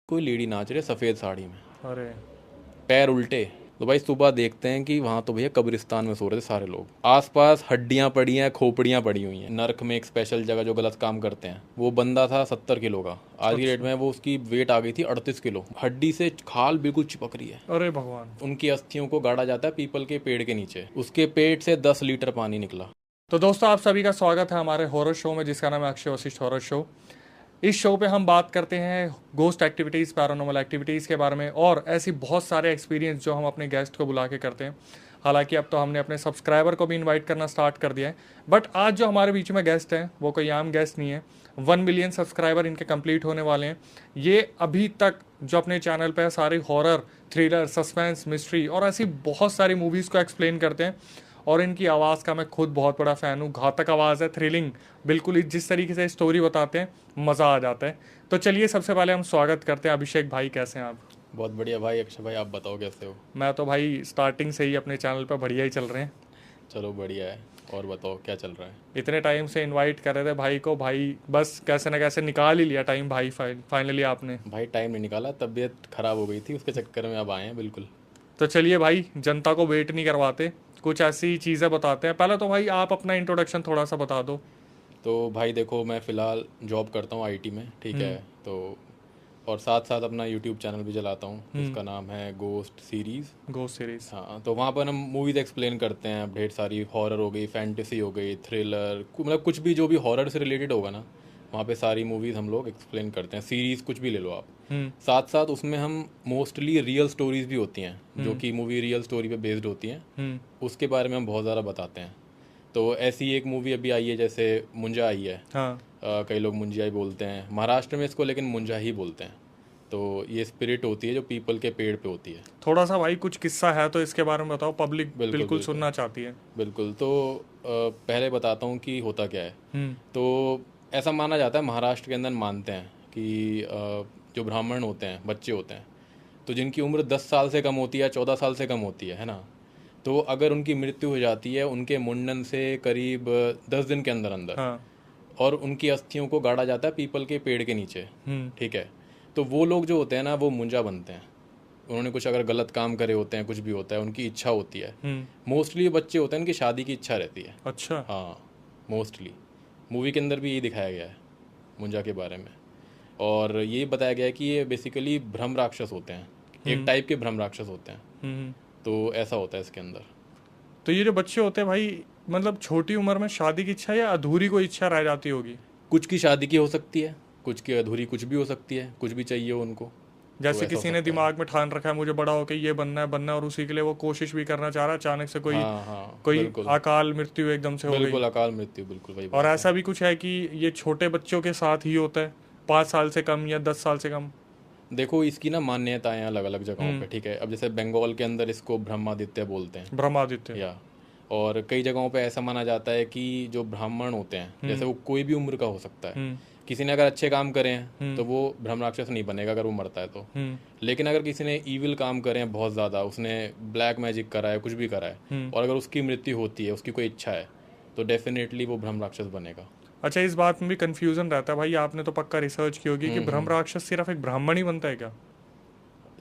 कोई लेडी नाच रही है सफ़ेद साड़ी में, अरे पैर उल्टे। तो भाई सुबह देखते हैं कि वहाँ तो भैया कब्रिस्तान में सो रहे थे सारे लोग। आसपास हड्डियाँ पड़ी हैं, खोपड़ियाँ पड़ी हुई हैं। नर्क में एक स्पेशल जगह जो गलत काम करते हैं। वो बंदा था 70 किलो का, आज की डेट अच्छा। में वो उसकी वेट आ गई थी 38 किलो। हड्डी से खाल बिल्कुल चिपक रही है। अरे भगवान। उनकी अस्थियों को गाड़ा जाता है पीपल के पेड़ के नीचे। उसके पेट से 10 लीटर पानी निकला। तो दोस्तों, आप सभी का स्वागत है हमारे हॉरर शो में, जिसका नाम है अक्षय वशिष्ठ हॉरर शो। इस शो पे हम बात करते हैं गोस्ट एक्टिविटीज़, पैरानॉर्मल एक्टिविटीज़ के बारे में और ऐसी बहुत सारे एक्सपीरियंस जो हम अपने गेस्ट को बुला के करते हैं। हालांकि अब तो हमने अपने सब्सक्राइबर को भी इनवाइट करना स्टार्ट कर दिया है, बट आज जो हमारे बीच में गेस्ट हैं वो कोई आम गेस्ट नहीं है। 1 मिलियन सब्सक्राइबर इनके कंप्लीट होने वाले हैं। ये अभी तक जो अपने चैनल पे सारी हॉरर, थ्रिलर, सस्पेंस, मिस्ट्री और ऐसी बहुत सारी मूवीज़ को एक्सप्लेन करते हैं। और इनकी आवाज़ का मैं खुद बहुत बड़ा फ़ैन हूँ। घातक आवाज़ है, थ्रिलिंग, बिल्कुल जिस तरीके से स्टोरी बताते हैं मज़ा आ जाता है। तो चलिए सबसे पहले हम स्वागत करते हैं अभिषेक भाई। कैसे हैं आप? बहुत बढ़िया भाई अक्षय भाई, आप बताओ कैसे हो? मैं तो भाई स्टार्टिंग से ही अपने चैनल पर बढ़िया ही चल रहे हैं। चलो बढ़िया है। और बताओ क्या चल रहा है? इतने टाइम से इनवाइट कर रहे थे भाई को, भाई बस कैसे ना कैसे निकाल ही लिया टाइम भाई। फाइनली आपने। भाई टाइम नहीं निकाला, तबीयत खराब हो गई थी, उसके चक्कर में अब आए हैं। बिल्कुल। तो चलिए भाई, जनता को वेट नहीं करवाते, कुछ ऐसी चीज़ें बताते हैं। पहले तो भाई आप अपना इंट्रोडक्शन थोड़ा सा बता दो। तो भाई देखो, मैं फ़िलहाल जॉब करता हूँ आईटी में, ठीक है। हम्म। तो और साथ साथ अपना यूट्यूब चैनल भी चलाता हूँ, हम्म। जिसका नाम है गोस्ट सीरीज़। Ghost series. हाँ, तो वहाँ पर हम मूवीज़ एक्सप्लेन करते हैं। ढेर सारी हॉरर हो गई, फैंटेसी हो गई, थ्रिलर, मतलब कुछ भी जो भी हॉरर से रिलेटेड होगा ना, वहाँ पे सारी मूवीज़ हम लोग एक्सप्लेन करते हैं। सीरीज़ कुछ भी ले लो आप। हम्म। साथ साथ उसमें हम मोस्टली रियल स्टोरीज़ भी होती हैं, जो कि मूवी रियल स्टोरी पे बेस्ड होती हैं, हम्म। उसके बारे में हम बहुत ज़्यादा बताते हैं। तो ऐसी एक मूवी अभी आई है, जैसे मुंजा आई है। हाँ। कई लोग मुंजिया ही बोलते हैं महाराष्ट्र में इसको, लेकिन मुंजा ही बोलते हैं। तो ये स्पिरिट होती है जो पीपल के पेड़ पे होती है। थोड़ा सा भाई कुछ किस्सा है तो इसके बारे में बताओ, पब्लिक बिल्कुल बिल्कुल बिल्कुल। सुनना चाहती है। बिल्कुल, तो पहले बताता हूँ कि होता क्या है। हम्म। तो ऐसा माना जाता है, महाराष्ट्र के अंदर मानते हैं कि जो ब्राह्मण होते हैं, बच्चे होते हैं, तो जिनकी उम्र 10 साल से कम होती है, 14 साल से कम होती है ना, तो अगर उनकी मृत्यु हो जाती है उनके मुंडन से करीब 10 दिन के अंदर अंदर, हाँ। और उनकी अस्थियों को गाड़ा जाता है पीपल के पेड़ के नीचे, हम्म। ठीक है। तो वो लोग जो होते हैं ना, वो मुंजा बनते हैं। उन्होंने कुछ अगर गलत काम करे होते हैं, कुछ भी होता है, उनकी इच्छा होती है। हम्म। मोस्टली बच्चे होते हैं, उनकी शादी की इच्छा रहती है। अच्छा। हाँ, मोस्टली मूवी के अंदर भी यही दिखाया गया है मुंजा के बारे में। और ये बताया गया है कि ये बेसिकली भ्रम राक्षस होते हैं, एक हम्म। टाइप के भ्रम राक्षस होते हैं। हम्म। तो ऐसा होता है इसके अंदर। तो ये जो बच्चे होते हैं भाई, मतलब छोटी उम्र में शादी की इच्छा या अधूरी कोई इच्छा रह जाती होगी? कुछ की शादी की हो सकती है, कुछ की अधूरी, कुछ भी हो सकती है, कुछ भी चाहिए हो उनको। तो जैसे ऐसा हो किसी ने सकता है। दिमाग में ठान रखा है मुझे बड़ा होकर ये बनना है बनना है, और उसी के लिए वो कोशिश भी करना चाह रहा है, अचानक से कोई हाँ हाँ कोई बिल्कुल। अकाल मृत्यु एकदम से हो गई। बिल्कुल अकाल मृत्यु, बिल्कुल वही और बात है। ऐसा भी कुछ है कि ये छोटे बच्चों के साथ ही होता है, 5 साल से कम या 10 साल से कम? देखो, इसकी ना मान्यताएं अलग अलग जगहों हम्म। पे, ठीक है। अब जैसे बंगाल के अंदर इसको ब्रह्मादित्य बोलते हैं, ब्रह्मादित्य। या और कई जगहों पे ऐसा माना जाता है कि जो ब्राह्मण होते हैं, जैसे हम्म। वो कोई भी उम्र का हो सकता है, हम्म। किसी ने अगर अच्छे काम करे हैं हम्म। तो वो ब्रह्म राक्षस नहीं बनेगा अगर वो मरता है तो। हम्म। लेकिन अगर किसी ने ईविल काम करे हैं बहुत ज़्यादा, उसने ब्लैक मैजिक करा है, कुछ भी करा है, हम्म। और अगर उसकी मृत्यु होती है, उसकी कोई इच्छा है, तो डेफिनेटली वो ब्रह्म राक्षस बनेगा। अच्छा, इस बात में भी कंफ्यूजन रहता है भाई, आपने तो पक्का रिसर्च की होगी कि ब्रह्म हम्म। राक्षस सिर्फ एक ब्राह्मण ही बनता है क्या?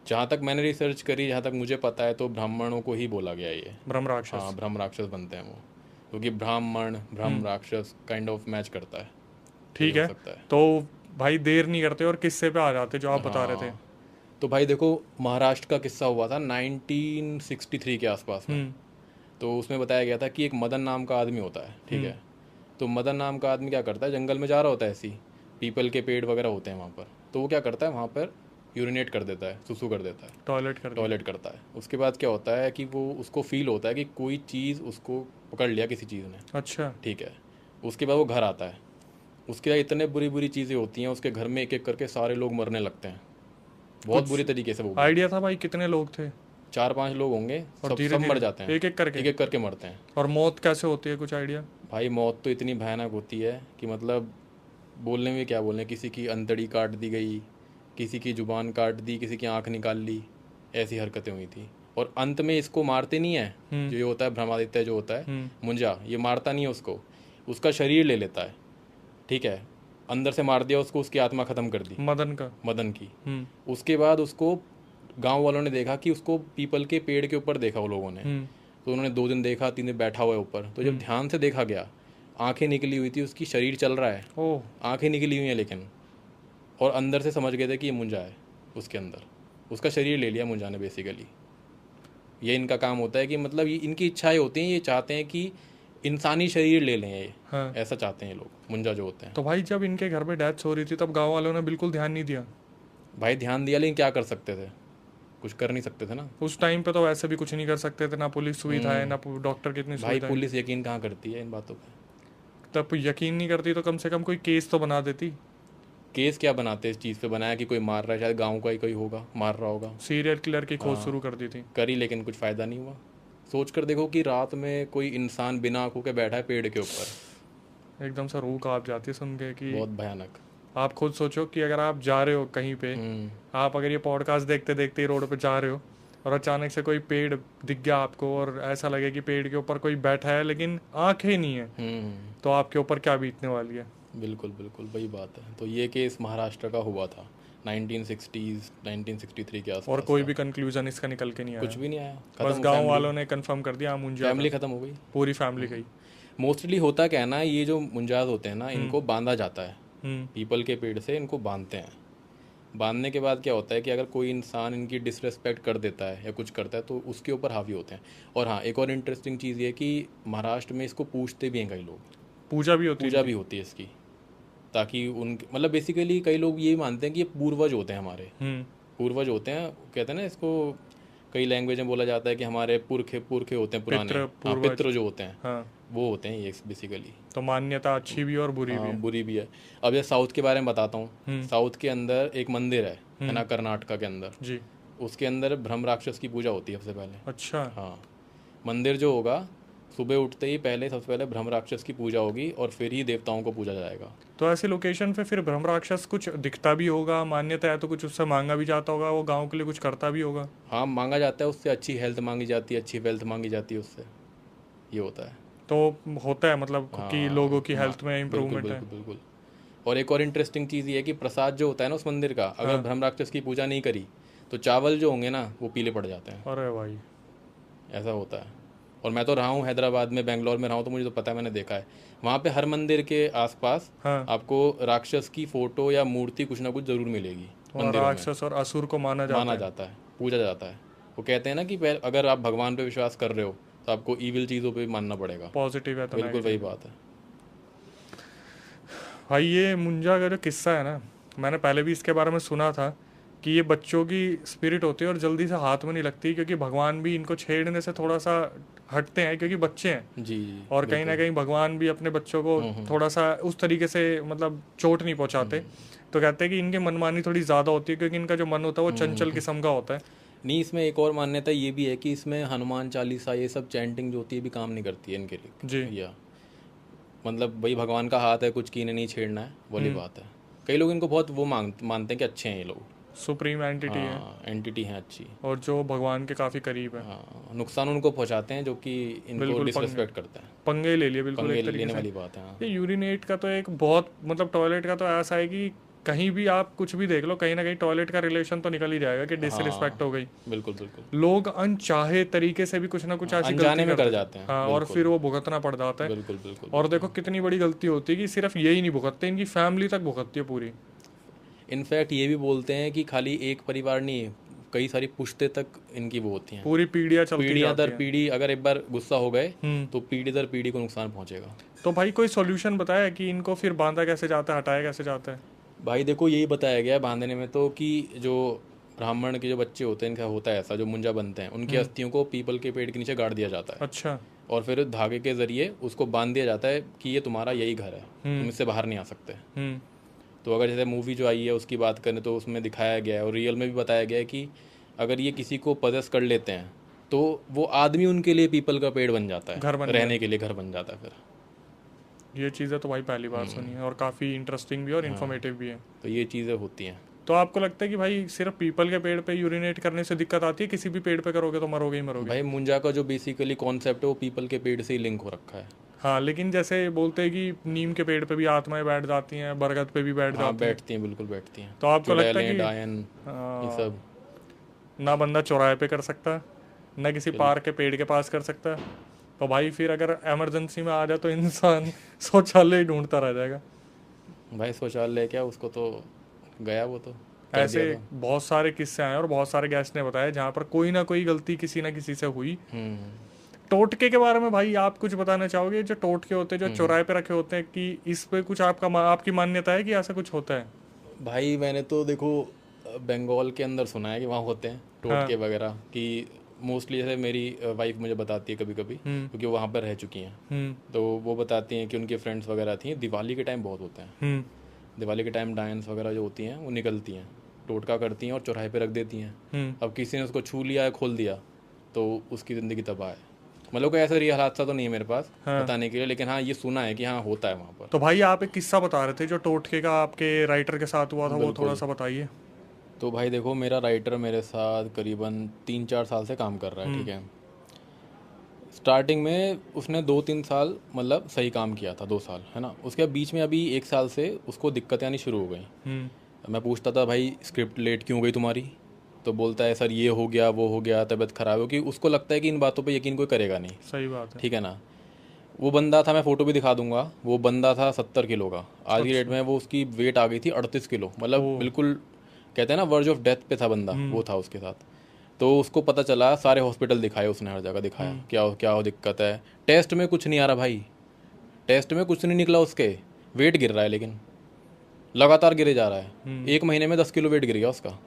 जहाँ तक मैंने रिसर्च करी, जहाँ तक मुझे पता है, तो ब्राह्मणों को ही बोला गया है ये। ब्रह्म हाँ, राक्षस। ब्रह्म राक्षस बनते हैं वो, क्योंकि ब्राह्मण ब्रह्म हम्म। राक्षस काइंड ऑफ मैच करता है। तो ये ठीक हो है। सकता है। तो भाई देर नहीं करते और किस्से पे आ जाते जो आप बता रहे थे। हाँ, तो भाई देखो, महाराष्ट्र का किस्सा हुआ था 1963 के आसपास में। हम्म। तो उसमें बताया गया था कि एक मदन नाम का आदमी होता है, ठीक हम्म। है। तो मदन नाम का आदमी क्या करता है, जंगल में जा रहा होता है, ऐसी पीपल के पेड़ वगैरह होते हैं वहाँ पर, तो वो क्या करता है, वहाँ पर यूरिनेट कर देता है, सुसु कर देता है, टॉयलेट कर दिया। टॉयलेट करता है। उसके बाद क्या होता है कि वो उसको फील होता है कि कोई चीज़ उसको पकड़ लिया किसी चीज़ ने, अच्छा। ठीक है। उसके बाद वो घर आता है। उसके बाद इतने बुरी बुरी चीज़ें होती हैं उसके घर में, एक एक करके सारे लोग मरने लगते हैं, बहुत बुरी कुछ तरीके से वो भी। आइडिया था भाई कितने लोग थे? 4-5 लोग होंगे, और सब धीरे सब मर धीरे जाते हैं, एक एक एक करके मरते हैं। और मौत कैसे होती है, कुछ आइडिया? भाई मौत तो इतनी भयानक होती है कि मतलब बोलने में क्या बोलने, किसी की अंतड़ी काट दी गई, किसी की जुबान काट दी, किसी की आंख निकाल ली, ऐसी हरकतें हुई थी। और अंत में इसको मारते नहीं है, हम्म। जो ये होता है ब्रह्मादित्य जो होता है हम्म। मुंजा, ये मारता नहीं है उसको, उसका शरीर ले लेता है, ठीक है। अंदर से मार दिया उसको, उसकी आत्मा ख़त्म कर दी मदन का। मदन की। उसके बाद उसको गांव वालों ने देखा कि उसको पीपल के पेड़ के ऊपर देखा वो लोगों ने। तो उन्होंने 2 दिन देखा, 3 दिन बैठा हुआ है ऊपर। तो जब ध्यान से देखा गया, आंखें निकली हुई थी उसकी, शरीर चल रहा है, ओह, आंखें निकली हुई हैं लेकिन, और अंदर से समझ गए थे कि ये मुंजा है उसके अंदर। उसका शरीर ले लिया मुंजा ने बेसिकली। ये इनका काम होता है कि मतलब ये इनकी इच्छाएं होती हैं, ये चाहते हैं कि इंसानी शरीर ले लें ये। हाँ। ऐसा चाहते हैं ये लोग, मुंजा जो होते हैं। तो भाई जब इनके घर में डेथ हो रही थी तब गांव वालों ने बिल्कुल ध्यान नहीं दिया? भाई ध्यान दिया, लेकिन क्या कर सकते थे, कुछ कर नहीं सकते थे ना। उस टाइम पे तो वैसे भी कुछ नहीं कर सकते थे, ना पुलिस सुविधा है ना डॉक्टर की इतनी भाई सुविधा है। पुलिस यकीन कहाँ करती है इन बातों पे। तब यकीन नहीं करती तो कम से कम कोई केस तो बना देती। केस क्या बनाते इस चीज़ पे, बनाया कि कोई मार रहा है, शायद गांव का ही कोई होगा मार रहा होगा, सीरियल किलर की खोज शुरू कर दी थी। करी, लेकिन कुछ फ़ायदा नहीं हुआ। सोच कर देखो कि रात में कोई इंसान बिना आंखों के बैठा है पेड़ के ऊपर। एकदम से रूह कांप जाती है सुन के कि बहुत भयानक। आप खुद सोचो कि अगर आप जा रहे हो कहीं पे, आप अगर ये पॉडकास्ट देखते देखते ही रोड पे जा रहे हो और अचानक से कोई पेड़ दिख गया आपको और ऐसा लगे कि पेड़ के ऊपर कोई बैठा है लेकिन आंखें नहीं है, तो आपके ऊपर क्या बीतने वाली है। बिल्कुल बिल्कुल वही बात है। तो ये केस महाराष्ट्र का हुआ था 1960s 1963 के आसपास। और कोई भी कंक्लूजन इसका निकल के नहीं आया, कुछ भी नहीं आया, बस गांव वालों ने कंफर्म कर दिया मुंजा, फैमिली खत्म हो गई, पूरी फैमिली गई। मोस्टली होता क्या है ना, ये जो मुंजाज होते हैं ना, इनको बांधा जाता है पीपल के पेड़ से, इनको बांधते हैं। बांधने के बाद क्या होता है कि अगर कोई इंसान इनकी डिसरेस्पेक्ट कर देता है या कुछ करता है तो उसके ऊपर हावी होते हैं। और हाँ, एक और इंटरेस्टिंग चीज़ ये है कि महाराष्ट्र में इसको पूजते भी हैं कई लोग, पूजा भी होती है, पूजा भी होती है इसकी, ताकि उनके मतलब बेसिकली कई लोग ये मानते हैं कि ये पूर्वज होते हैं हमारे, पूर्वज होते हैं, कहते हैं ना इसको, कई लैंग्वेज में बोला जाता है कि हमारे पुरखे होते हैं पुराने, पितृ जो होते हैं, हाँ, वो होते हैं ये बेसिकली। तो मान्यता अच्छी भी और बुरी भी है। बुरी भी है। अब ये साउथ के बारे में बताता हूँ। साउथ के अंदर एक मंदिर है ना, कर्नाटका के अंदर जी, उसके अंदर ब्रह्म राक्षस की पूजा होती है सबसे पहले। अच्छा, हाँ, मंदिर जो होगा, सुबह उठते ही पहले सबसे पहले ब्रह्म राक्षस की पूजा होगी और फिर ही देवताओं को पूजा जाएगा। तो ऐसी लोकेशन पे फिर ब्रह्म राक्षस कुछ दिखता भी होगा, मान्यता है तो कुछ उससे मांगा भी जाता होगा, वो गांव के लिए कुछ करता भी होगा। हाँ, मांगा जाता है उससे, अच्छी हेल्थ मांगी जाती है, अच्छी वेल्थ मांगी जाती है उससे, ये होता है। तो होता है मतलब कि लोगों की हेल्थ में इम्प्रूवमेंट है। बिल्कुल बिल्कुल। और एक और इंटरेस्टिंग चीज़ ये है कि प्रसाद जो होता है ना उस मंदिर का, अगर ब्रह्म राक्षस की पूजा नहीं करी तो चावल जो होंगे ना वो पीले पड़ जाते हैं। अरे भाई, ऐसा होता है। और मैं तो रहा हूँ हैदराबाद में, बेंगलोर में रहा हूँ, तो मुझे तो पता है, मैंने देखा है वहाँ पे हर मंदिर के आसपास आपको राक्षस की फोटो या मूर्ति कुछ ना कुछ जरूर मिलेगी। और राक्षस और असुर को माना जाता है, पूजा जाता है। वो कहते हैं ना कि अगर आप भगवान पे विश्वास कर रहे हो तो आपको इविल चीज़ों पे मानना पड़ेगा, पॉजिटिव है तो बिल्कुल वही बात है भाई। ये मुंजा का जो किस्सा है ना, मैंने पहले भी इसके बारे में सुना था कि ये बच्चों की स्पिरिट होती है और जल्दी से हाथ में नहीं लगती, क्योंकि भगवान भी इनको छेड़ने से थोड़ा सा हटते हैं क्योंकि बच्चे हैं जी। और कहीं ना कहीं भगवान भी अपने बच्चों को थोड़ा सा उस तरीके से मतलब चोट नहीं पहुंचाते। तो कहते हैं कि इनकी मनमानी थोड़ी ज़्यादा होती है क्योंकि इनका जो मन होता है वो चंचल किस्म का होता है। नहीं, इसमें एक और मान्यता ये भी है कि इसमें हनुमान चालीसा ये सब चैंटिंग जो होती है भी काम नहीं करती है इनके लिए जी, या मतलब भाई भगवान का हाथ है, कुछ की नहीं छेड़ना है, वाली बात है। कई लोग इनको बहुत वो मानते हैं कि अच्छे हैं ये लोग, सुप्रीम एंटिटी है, एंटिटी है अच्छी, और जो भगवान के काफ़ी करीब है। नुकसान उनको पहुंचाते हैं जो कि इनको डिसरिस्पेक्ट करते हैं। पंगे ले लिए बिल्कुल, एक तरीके लेने से वाली बात है। ये यूरिनेट का तो एक बहुत मतलब टॉयलेट का तो ऐसा है कि कहीं भी आप कुछ भी देख लो, कहीं ना कहीं टॉयलेट का रिलेशन तो निकल ही जाएगा कि डिसरिस्पेक्ट हो गई। बिल्कुल बिल्कुल। लोग अनचाहे तरीके से भी कुछ ना कुछ ऐसी अनजाने में कर जाते हैं। हाँ, और फिर वो भुगतना पड़ जाता है। बिल्कुल बिल्कुल। और देखो कितनी बड़ी गलती होती है कि सिर्फ यही नहीं भुगतते, इनकी फैमिली तक भुगतती है पूरी। इनफैक्ट ये भी बोलते हैं कि खाली एक परिवार नहीं, कई सारी पुश्ते तक इनकी वो होती हैं, पूरी पीढ़ियाँ चलती पीढ़ियाँ दर पीढ़ी, अगर एक बार गुस्सा हो गए तो पीढ़ी दर पीढ़ी को नुकसान पहुंचेगा। तो भाई कोई सॉल्यूशन बताया कि इनको फिर बांधा कैसे जाता है, हटाया कैसे जाता है? भाई देखो यही बताया गया है बांधने में तो कि जो ब्राह्मण के जो बच्चे होते हैं इनका होता है ऐसा, जो मुंजा बनते हैं उनकी अस्थियों को पीपल के पेड़ के नीचे गाड़ दिया जाता है। अच्छा। और फिर धागे के जरिए उसको बांध दिया जाता है कि ये तुम्हारा यही घर है, तुम इससे बाहर नहीं आ सकते। तो अगर जैसे मूवी जो आई है उसकी बात करें तो उसमें दिखाया गया है और रियल में भी बताया गया है कि अगर ये किसी को पजेस कर लेते हैं तो वो आदमी उनके लिए पीपल का पेड़ बन जाता है, रहने के लिए घर बन जाता है। फिर ये चीज़ें तो भाई पहली बार सुनी है और काफ़ी इंटरेस्टिंग भी और इन्फॉर्मेटिव भी है। तो ये चीज़ें होती हैं। तो आपको लगता है कि भाई सिर्फ पीपल के पेड़ पे यूरिनेट करने से दिक्कत आती है, किसी भी पेड़ पे करोगे तो मरोगे ही मरोगे? भाई मुंजा का जो बेसिकली कॉन्सेप्ट है वो पीपल के पेड़ से ही लिंक हो रखा है। हाँ, लेकिन जैसे बोलते हैं कि नीम के पेड़ पे भी आत्माएं बैठ जाती हैं, बरगद पे भी बैठ हाँ जाती हैं। बैठती हैं, बिल्कुल बैठती हैं। तो आपको लगता है चुड़ैलें, कि डायन, ये सब। ना बंदा चौराहे पे कर सकता, ना किसी पार्क के पेड़ के पास कर सकता, तो भाई फिर अगर इमरजेंसी में आ जाए तो इंसान शौचालय ही ढूंढता रह जाएगा। भाई शौचालय क्या, उसको तो गया, वो तो कर ऐसे दिया था। बहुत सारे किस्से आए और बहुत सारे गेस्ट ने बताया जहाँ पर कोई ना कोई गलती किसी ना किसी से हुई। हम्म। टोटके के बारे में भाई आप कुछ बताना चाहोगे? जो टोटके होते हैं जो चौराहे पे रखे होते हैं, कि इस पे कुछ आपकी मान्यता है कि ऐसा कुछ होता है? भाई मैंने तो देखो बंगाल के अंदर सुना है कि वहाँ होते हैं हाँ। टोटके वगैरह, कि मोस्टली जैसे मेरी वाइफ मुझे बताती है कभी कभी, क्योंकि वो वहाँ पर रह चुकी हैं। हम्म। तो वो बताती हैं कि उनके फ्रेंड्स वगैरह थी, दिवाली के टाइम बहुत होते हैं। हम्म। दिवाली के टाइम डायंस वगैरह जो होती हैं वो निकलती हैं, टोटका करती हैं और चौराहे पे रख देती हैं। हम्म। अब किसी ने उसको छू लिया है, खोल दिया, तो उसकी ज़िंदगी तबाह है। मतलब कोई ऐसा रियल हादसा तो नहीं है मेरे पास बताने के लिए, लेकिन हाँ ये सुना है कि हाँ होता है वहाँ पर। तो भाई आप एक किस्सा बता रहे थे जो टोटके का आपके राइटर के साथ हुआ था, वो थोड़ा सा बताइए। तो भाई देखो, मेरा राइटर मेरे साथ करीबन 3-4 साल से काम कर रहा है, ठीक है। स्टार्टिंग में उसने 2-3 साल मतलब सही काम किया था, 2 साल है ना। उसके बीच में अभी 1 साल से उसको दिक्कतें आनी शुरू हो गई। मैं पूछता था भाई स्क्रिप्ट लेट क्यों हो गई तुम्हारी, तो बोलता है सर ये हो गया, वो हो गया, तबीयत खराब हो, कि उसको लगता है कि इन बातों पे यकीन कोई करेगा नहीं। सही बात है। ठीक है ना। वो बंदा था, मैं फ़ोटो भी दिखा दूंगा, वो बंदा था 70 किलो का। आज की डेट में वो उसकी वेट आ गई थी 38 किलो, मतलब बिल्कुल कहते हैं ना वर्ज ऑफ डेथ पे था बंदा, वो था उसके साथ। तो उसको पता चला, सारे हॉस्पिटल दिखाए उसने, हर जगह दिखाया क्या क्या हो दिक्कत है। टेस्ट में कुछ नहीं आ रहा भाई, टेस्ट में कुछ नहीं निकला उसके, वेट गिर रहा है, लेकिन लगातार गिरे जा रहा है। 1 महीने में 10 किलो वेट गिर गया उसका।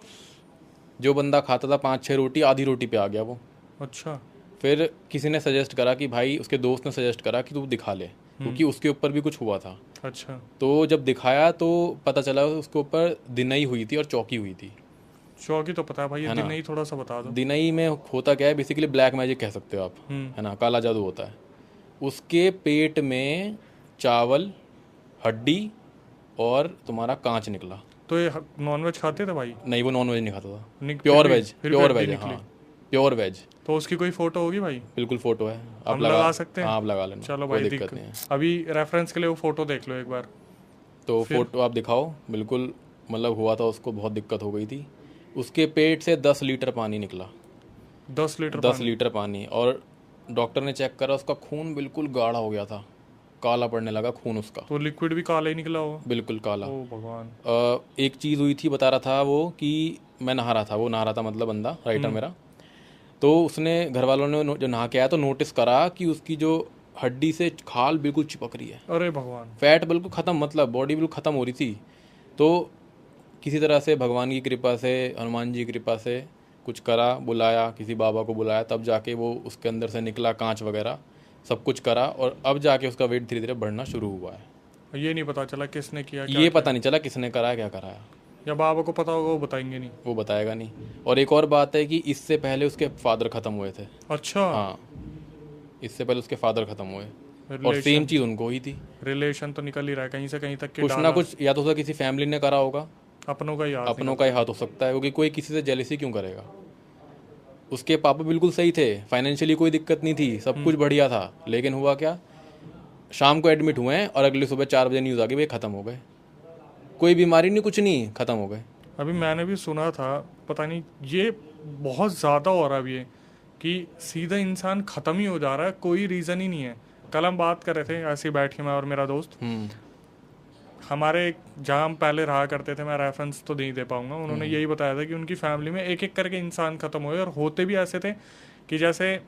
जो बंदा खाता था 5-6 रोटी, आधी रोटी पे आ गया वो। अच्छा। फिर किसी ने सजेस्ट करा कि भाई, उसके दोस्त ने सजेस्ट करा कि तू दिखा ले, क्योंकि उसके ऊपर भी कुछ हुआ था। अच्छा। तो जब दिखाया तो पता चला उसके ऊपर दिनई हुई थी और चौकी हुई थी। चौकी तो पता है भाई, ये दिन नहीं, थोड़ा सा बता दो। दिनई में होता क्या है, बेसिकली ब्लैक मैजिक कह सकते हो आप, है ना, काला जादू होता है। उसके पेट में चावल, हड्डी और तुम्हारा कांच निकला। तो ये नॉनवेज खाते थे भाई? नहीं, वो नॉन वेज नहीं खाता था, फिर प्योर भी- वेज, फिर भी प्योर हड्डी वेज, निकली। हाँ प्योर वेज। तो उसकी कोई फोटो होगी भाई? बिल्कुल फोटो है, आप हम लगा सकते हैं? हाँ आप लगा लेना, चलो कोई भाई, दिक्कत नहीं है। अभी रेफरेंस के लिए वो फोटो देख लो एक बार। तो फोटो आप दिखाओ, बिल्कुल मतलब हुआ था उसको, बहुत दिक्कत हो गई थी। उसके पेट से 10 लीटर पानी निकला। 10 लीटर 10 लीटर पानी। और डॉक्टर ने चेक करा, उसका खून बिल्कुल गाढ़ा हो गया था, काला पड़ने लगा खून उसका, तो लिक्विड भी काला ही निकला हो? बिल्कुल काला। ओ भगवान। एक चीज़ हुई थी, बता रहा था वो, कि मैं नहा रहा था, वो नहा रहा था मतलब बंदा, राइटर मेरा। तो उसने, घर वालों ने जो नहा के आया तो नोटिस करा कि उसकी जो हड्डी से खाल बिल्कुल चिपक रही है, अरे भगवान। फैट बिल्कुल ख़त्म, मतलब बॉडी बिल्कुल ख़त्म हो रही थी। तो किसी तरह से भगवान की कृपा से, हनुमान जी की कृपा से कुछ करा, बुलाया किसी बाबा को, बुलाया, तब जाके वो उसके अंदर से निकला, कांच वगैरह सब कुछ करा, और अब जाके उसका वेट धीरे धीरे बढ़ना शुरू हुआ है। ये नहीं पता चला किसने किया, ये पता नहीं चला किसने करा, क्या कराया, या बाबा को पता होगा वो बताएंगे नहीं? वो बताएगा नहीं। और एक और बात है कि इससे पहले उसके फादर ख़त्म हुए थे। अच्छा। हाँ, इससे पहले उसके फादर ख़त्म हुए, और रिलेशन सेम चीज़ उनको हुई थी। रिलेशन तो निकल ही रहा है कहीं से कहीं तक के, कुछ ना कुछ, या तो उसका किसी फैमिली ने करा होगा, अपनों का ही याद अपनों का ही हाथ हो सकता है, क्योंकि कोई किसी से जेलसी क्यों करेगा। उसके पापा बिल्कुल सही थे, फाइनेंशियली कोई दिक्कत नहीं थी, सब कुछ बढ़िया था, लेकिन हुआ क्या, शाम को एडमिट हुए हैं और अगली सुबह 4 बजे न्यूज़ आ गई, भाई ख़त्म हो गए, कोई बीमारी नहीं, कुछ नहीं, ख़त्म हो गए। अभी मैंने भी सुना था, पता नहीं ये बहुत ज़्यादा हो रहा है अभी ये, कि सीधा इंसान ख़त्म ही हो जा रहा है, कोई रीज़न ही नहीं है। कल हम बात कर रहे थे ऐसे ही बैठ के, मैं और मेरा दोस्त, हमारे जहाँ हम पहले रहा करते थे, मैं रेफरेंस तो नहीं दे पाऊंगा, उन्होंने यही बताया था कि उनकी फैमिली में एक एक करके इंसान खत्म हुए, और होते भी ऐसे थे कि जैसे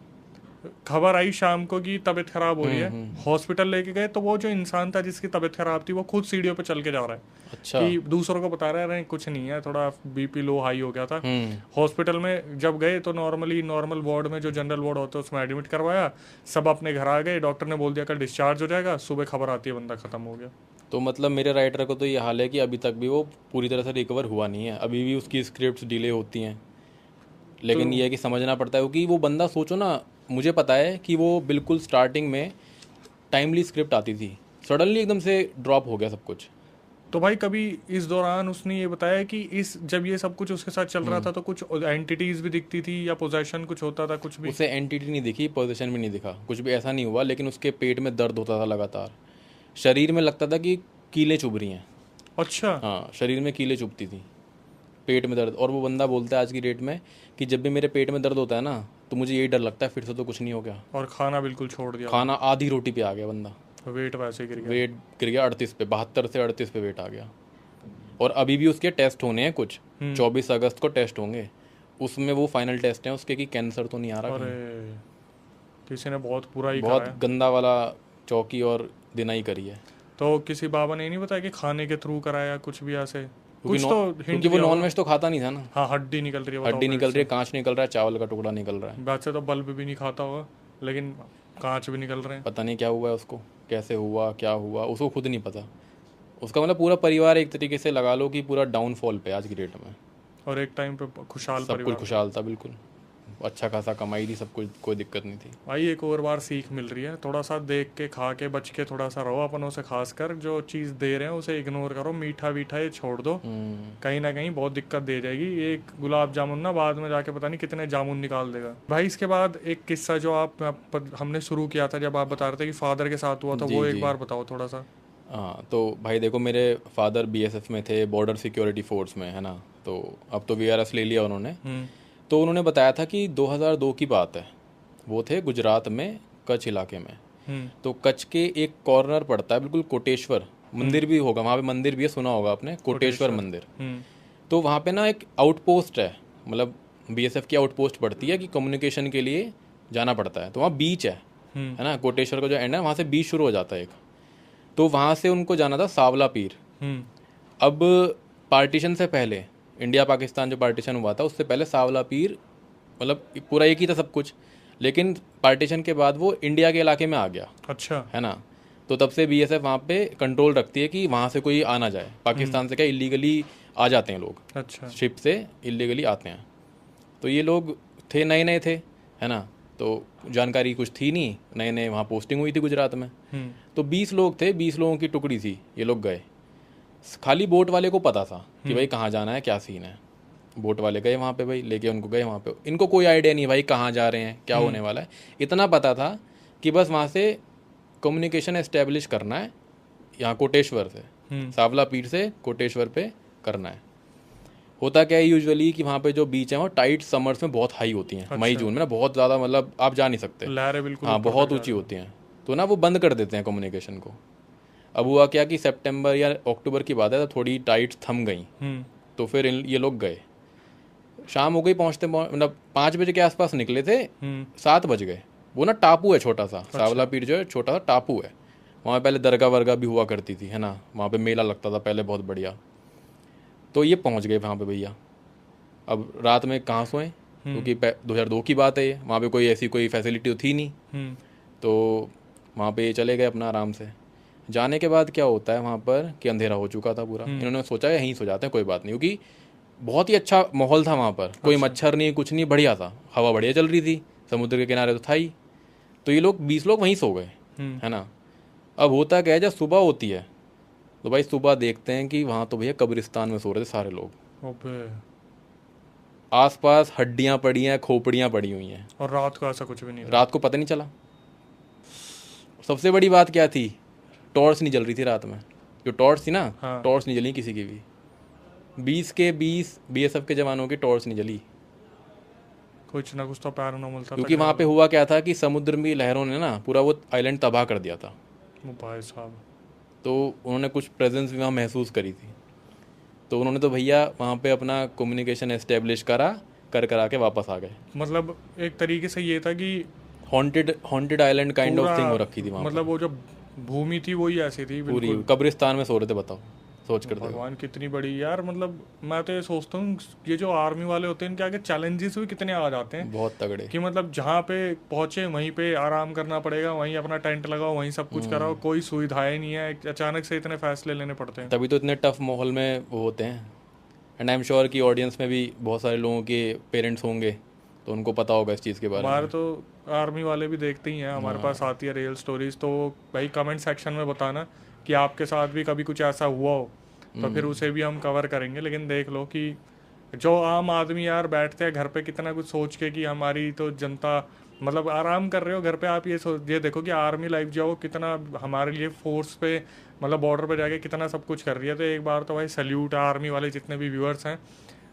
खबर आई शाम को कि तबीयत खराब हो रही है, हॉस्पिटल लेके गए तो वो जो इंसान था जिसकी तबीयत खराब थी वो खुद सीढ़ियों पे चल के जा रहा है। अच्छा। कि दूसरों को बता रहा है कुछ नहीं है, थोड़ा बीपी लो हाई हो गया था। हॉस्पिटल में जब गए तो नॉर्मल वार्ड में, जो जनरल वार्ड होता है उसमें एडमिट करवाया, सब अपने घर आ गए, डॉक्टर ने बोल दिया कल डिस्चार्ज हो जाएगा, सुबह खबर आती है बंदा खत्म हो गया। तो मतलब मेरे राइटर को तो ये हाल है कि अभी तक भी वो पूरी तरह से रिकवर हुआ नहीं है, अभी भी उसकी स्क्रिप्ट्स डिले होती हैं। लेकिन ये है कि समझना पड़ता है, क्योंकि वो बंदा, सोचो ना, मुझे पता है कि वो बिल्कुल स्टार्टिंग में टाइमली स्क्रिप्ट आती थी, सडनली एकदम से ड्रॉप हो गया सब कुछ। तो भाई कभी इस दौरान उसने ये बताया कि इस जब ये सब कुछ उसके साथ चल रहा था तो कुछ एंटिटीज भी दिखती थी या पोजेशन कुछ होता था कुछ भी? उसे एंटिटी नहीं दिखी, पोजीशन भी नहीं दिखा, कुछ भी ऐसा नहीं हुआ, लेकिन उसके पेट में दर्द होता था लगातार, शरीर में लगता था कि कीलें चुभ रही हैं। अच्छा। हाँ, शरीर में कीलें चुभती थी, पेट में दर्द। और वो बंदा बोलता है आज की डेट में कि जब भी मेरे पेट में दर्द होता है ना, तो मुझे यही डर लगता है फिर से तो कुछ नहीं हो गया। और खाना बिल्कुल छोड़ दिया? खाना आधी रोटी पे आ गया बंदा, वेट वैसे गिर गया? वेट गिर गया 38 पे, 72 से 38 पे वेट आ गया। और अभी भी उसके टेस्ट होने हैं कुछ, 24 अगस्त को टेस्ट होंगे, उसमें वो फाइनल टेस्ट हैं उसके कि कैंसर तो नहीं आ रहा अरे कहीं। किसी ने बहुत बुरा ही बहुत करा है। गंदा वाला चौकी और दिनाई करी है। तो किसी बाबा ने नहीं बताया कि खाने के थ्रू कराया कुछ भी ऐसे? क्योंकि कुछ तो हिंट क्योंकि वो दिया नॉन होगा। वेज तो खाता नहीं था ना। हाँ, हड्डी निकल रही है, बताओ हड्डी फिर निकल रही से। है, कांच निकल रहा है, चावल का टुकड़ा निकल रहा है। वैसे तो बल्ब भी नहीं खाता होगा, लेकिन कांच भी निकल रहे हैं। पता नहीं क्या हुआ है उसको, कैसे हुआ, क्या हुआ, उसको खुद नहीं पता। उसका मतलब पूरा परिवार एक तरीके से लगा लो कि पूरा डाउनफॉल पे आज की डेट में। और एक टाइम पे खुशहाल सब कुछ परिवार। खुशहाल था बिल्कुल, अच्छा खासा कमाई थी, सब कुछ, कोई दिक्कत नहीं थी। भाई एक और बार सीख मिल रही है, थोड़ा सा देख के खा के बच के थोड़ा सा रहो अपनों से, खासकर जो चीज़ दे रहे हैं उसे इग्नोर करो, मीठा वीठा ये छोड़ दो, कहीं ना कहीं बहुत दिक्कत दे जाएगी। एक गुलाब जामुन ना बाद में जाके पता नहीं कितने जामुन निकाल देगा। भाई इसके बाद एक किस्सा जो हमने शुरू किया था जब आप बता रहे थे कि फादर के साथ हुआ था, जी, वो एक जी। बार बताओ थोड़ा सा। हाँ, तो भाई देखो, मेरे फादर बीएसएफ में थे, बॉर्डर सिक्योरिटी फोर्स में, है ना। तो अब तो वीआरएस ले लिया उन्होंने। तो उन्होंने बताया था कि 2002 की बात है, वो थे गुजरात में कच्छ इलाके में। तो कच्छ के एक कॉर्नर पड़ता है बिल्कुल, कोटेश्वर मंदिर भी होगा वहाँ पे, मंदिर भी है, सुना होगा आपने, कोटेश्वर मंदिर। तो वहाँ पे ना एक आउटपोस्ट है, मतलब बीएसएफ की आउटपोस्ट पड़ती है कि कम्युनिकेशन के लिए जाना पड़ता है। तो वहाँ बीच है ना, कोटेश्वर का जो एंड है वहाँ से बीच शुरू हो जाता है एक। तो वहाँ से उनको जाना था सावला पीर। अब पार्टीशन से पहले, इंडिया पाकिस्तान जो पार्टीशन हुआ था उससे पहले सावला पीर मतलब पूरा एक ही था सब कुछ, लेकिन पार्टीशन के बाद वो इंडिया के इलाके में आ गया। अच्छा। है ना। तो तब से बीएसएफ वहाँ पे कंट्रोल रखती है कि वहाँ से कोई आ ना जाए। पाकिस्तान से क्या इलीगली आ जाते हैं लोग, अच्छा। शिप से इलीगली आते हैं। तो ये लोग थे, नए नए थे, है ना, तो जानकारी कुछ थी नहीं, नए नए वहाँ पोस्टिंग हुई थी गुजरात में। तो 20 लोग थे, 20 लोगों की टुकड़ी थी, ये लोग गए। खाली बोट वाले को पता था कि भाई कहाँ जाना है, क्या सीन है। बोट वाले गए वहाँ पे, भाई लेके उनको गए वहाँ पे। इनको कोई आइडिया नहीं भाई कहाँ जा रहे हैं, क्या होने वाला है। इतना पता था कि बस वहाँ से कम्युनिकेशन एस्टेब्लिश करना है, यहाँ कोटेश्वर से, सावला पीर से कोटेश्वर पे करना है। होता क्या है यूजुअली कि वहाँ पे जो बीच है वो टाइट समर्स में बहुत हाई होती हैं। अच्छा। मई जून में ना बहुत ज़्यादा, मतलब आप जा नहीं सकते, लहरें बिल्कुल हाँ ऊपर बहुत तक ऊंची होती हैं। तो ना वो बंद कर देते हैं कम्युनिकेशन को। अब हुआ क्या कि सितंबर या अक्टूबर की बात है, तो थोड़ी टाइट थम गई। तो फिर ये लोग गए, शाम हो गई पहुँचते, मतलब 5 बजे के आसपास निकले थे, 7 बज गए। वो ना टापू है छोटा सा, सावला पीर जो है छोटा सा टापू है। वहाँ पहले दरगाह वर्गा भी हुआ करती थी, है ना, वहाँ पे मेला लगता था पहले बहुत बढ़िया। तो ये पहुँच गए वहाँ पे भैया। अब रात में कहाँ सोएं, क्योंकि 2002 की बात है ये, वहाँ पे कोई ऐसी कोई फैसिलिटी तो थी नहीं। तो वहाँ पे ये चले गए अपना आराम से। जाने के बाद क्या होता है वहाँ पर कि अंधेरा हो चुका था पूरा। इन्होंने सोचा यहीं सो जाते हैं, कोई बात नहीं, क्योंकि बहुत ही अच्छा माहौल था वहाँ पर, कोई मच्छर नहीं, कुछ नहीं, बढ़िया था, हवा बढ़िया चल रही थी, समुद्र के किनारे तो था ही। तो ये लोग 20 लोग वहीं सो गए, है ना। अब होता क्या है, जब सुबह होती है तो भाई सुबह देखते हैं कि वहाँ तो भैया कब्रिस्तान में सो रहे थे सारे लोग। ओबे। आसपास हड्डियाँ पड़ी हैं, खोपड़ियाँ पड़ी हुई हैं। और रात को ऐसा कुछ भी नहीं था? रात को पता नहीं चला। सबसे बड़ी बात क्या थी, टॉर्च नहीं जल रही थी रात में। जो टॉर्च थी ना, हाँ। टॉर्च नहीं जली किसी की भी। 20 के 20 बीएसएफ के जवानों की टॉर्च नहीं जली। कुछ ना कुछ तो पैरानॉर्मल था। क्योंकि वहाँ पे हुआ क्या था कि समुद्र में लहरों ने ना पूरा वो आइलैंड तबाह कर दिया था। वो भाई साहब। तो उन्होंने कुछ प्रेजेंस भी वहाँ महसूस करी थी। तो उन्होंने तो भैया वहाँ पे अपना कम्युनिकेशन एस्टेब्लिश करा के वापस आ गए। मतलब एक तरीके से ये था कि haunted island kind of thing हो रखी थी वहाँ मतलब वो जो भूमि थी वही ऐसी थी पूरी। बिल्कुल। कब्रिस्तान में सो रहे थे, बताओ, सोच कर देखो। भगवान कितनी बड़ी यार। मतलब मैं तो ये सोचता हूँ ये जो आर्मी वाले होते हैं इनके आगे चैलेंजेस भी कितने आ जाते हैं, बहुत तगड़े। कि मतलब जहाँ पे पहुंचे वहीं पे आराम करना पड़ेगा, वहीं अपना टेंट लगाओ, वहीं सब कुछ कराओ, कोई सुविधाएं नहीं है, अचानक से इतने फैसले लेने पड़ते हैं। तभी तो इतने टफ माहौल में वो होते हैं। एंड आई एम श्योर कि ऑडियंस में भी बहुत सारे लोगों के पेरेंट्स होंगे, तो उनको पता होगा इस चीज़ के बारे में। हमारे तो आर्मी वाले भी देखते ही हैं, हमारे पास आती है रियल स्टोरीज। तो भाई कमेंट सेक्शन में बताना कि आपके साथ भी कभी कुछ ऐसा हुआ हो, तो फिर उसे भी हम कवर करेंगे। लेकिन देख लो कि जो आम आदमी यार बैठते हैं घर पे कितना कुछ सोच के कि हमारी तो जनता, मतलब आराम कर रहे हो घर पे, आप ये देखो कि आर्मी लाइफ जो है वो कितना हमारे लिए फोर्स पे, मतलब बॉर्डर पे जाके कितना सब कुछ कर रही है। तो एक बार तो भाई सल्यूट है आर्मी वाले जितने भी व्यूअर्स हैं,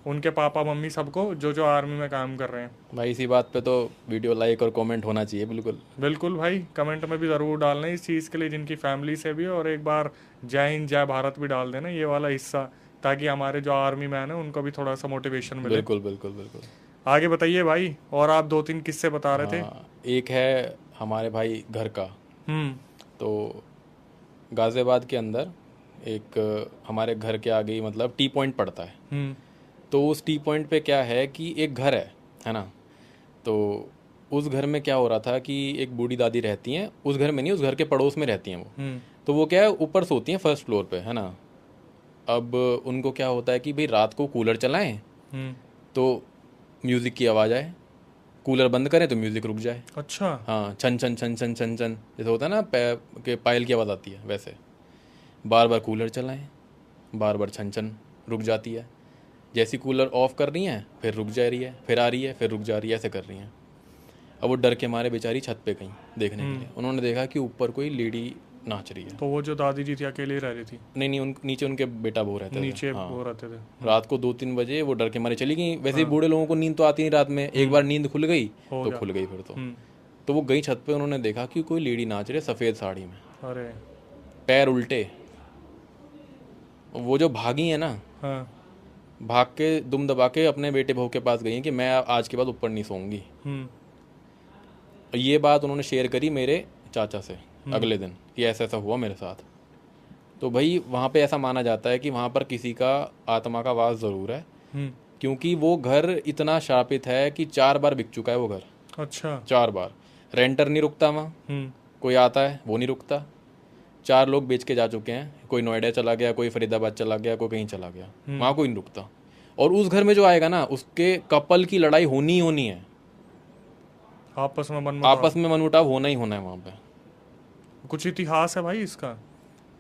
उनके पापा मम्मी सबको जो जो आर्मी में काम कर रहे हैं। भाई इसी बात पे तो वीडियो लाइक और कमेंट होना चाहिए बिल्कुल। बिल्कुल भाई, कमेंट में भी ज़रूर डालना इस चीज़ के लिए जिनकी फैमिली से भी है, और एक बार जय हिंद जय भारत भी डाल देना ये वाला हिस्सा, ताकि हमारे जो आर्मी मैन है उनको भी थोड़ा सा मोटिवेशन मिले। बिल्कुल बिल्कुल बिल्कुल। आगे बताइए भाई, और आप 2-3 किस्से बता रहे थे। हाँ, एक है हमारे भाई घर का। हम्म। तो गाज़ियाबाद के अंदर एक हमारे घर के आगे ही मतलब टी पॉइंट पड़ता है। हम्म। तो उस टी पॉइंट पे क्या है कि एक घर है ना। तो उस घर में क्या हो रहा था कि एक बूढ़ी दादी रहती हैं, उस घर में नहीं, उस घर के पड़ोस में रहती हैं वो। हम्म। तो वो क्या है, ऊपर सोती हैं फर्स्ट फ्लोर पे, है ना। अब उनको क्या होता है कि भाई रात को कूलर चलाएं हम्म। तो म्यूज़िक की आवाज़ आए, कूलर बंद करें तो म्यूज़िक रुक जाए। अच्छा। हाँ, छन छन छन छन छन छन जैसे होता है ना, के पायल की आवाज़ आती है वैसे। बार बार कूलर चलाएं, बार बार छन छन रुक जाती है। जैसी कूलर ऑफ कर रही हैं फिर रुक जा रही है, फिर आ रही है, फिर रुक जा रही है, ऐसे कर रही हैं। अब वो डर के मारे बेचारी छत पे गई देखने के लिए। उन्होंने देखा कि ऊपर कोई लेडी नाच रही है। तो वो जो दादी जी थी अकेले रह रही थी? नहीं नहीं, नीचे उनके बेटा बहू रहते थे। नीचे हाँ, वो रहते थे। रात को 2-3 बजे वो डर के मारे चली गई। वैसे ही बूढ़े लोगों को नींद तो आती नहीं रात में, एक बार नींद खुल गई हो तो गया। खुल गई फिर तो। हम्म। तो वो गई छत पे, उन्होंने देखा कि कोई लेडी नाच रही है सफ़ेद साड़ी में, अरे। पैर उल्टे। वो जो भागी है ना, हाँ। भाग के दुम दबा के अपने बेटे बहू के पास गई हैं कि मैं आज के बाद ऊपर नहीं सोऊंगी। हम्म। ये बात उन्होंने शेयर करी मेरे चाचा से अगले दिन कि ऐसा ऐसा हुआ मेरे साथ। तो भाई वहाँ पे ऐसा माना जाता है कि वहाँ पर किसी का आत्मा का वास ज़रूर है, हम्म। क्योंकि वो घर इतना शापित है कि 4 बार बिक चुका है वो घर। अच्छा। 4 बार। रेंटर नहीं रुकता वहाँ, हम्म। कोई आता है वो नहीं रुकता। 4 लोग बेच के जा चुके हैं, कोई नोएडा चला गया, कोई फरीदाबाद चला गया, कोई कहीं चला गया, वहाँ कोई नहीं रुकता। और उस घर में जो आएगा ना, उसके कपल की लड़ाई होनी ही होनी है, आपस में आपस में मनमुटाव होना ही होना है वहाँ पे। कुछ इतिहास है भाई इसका?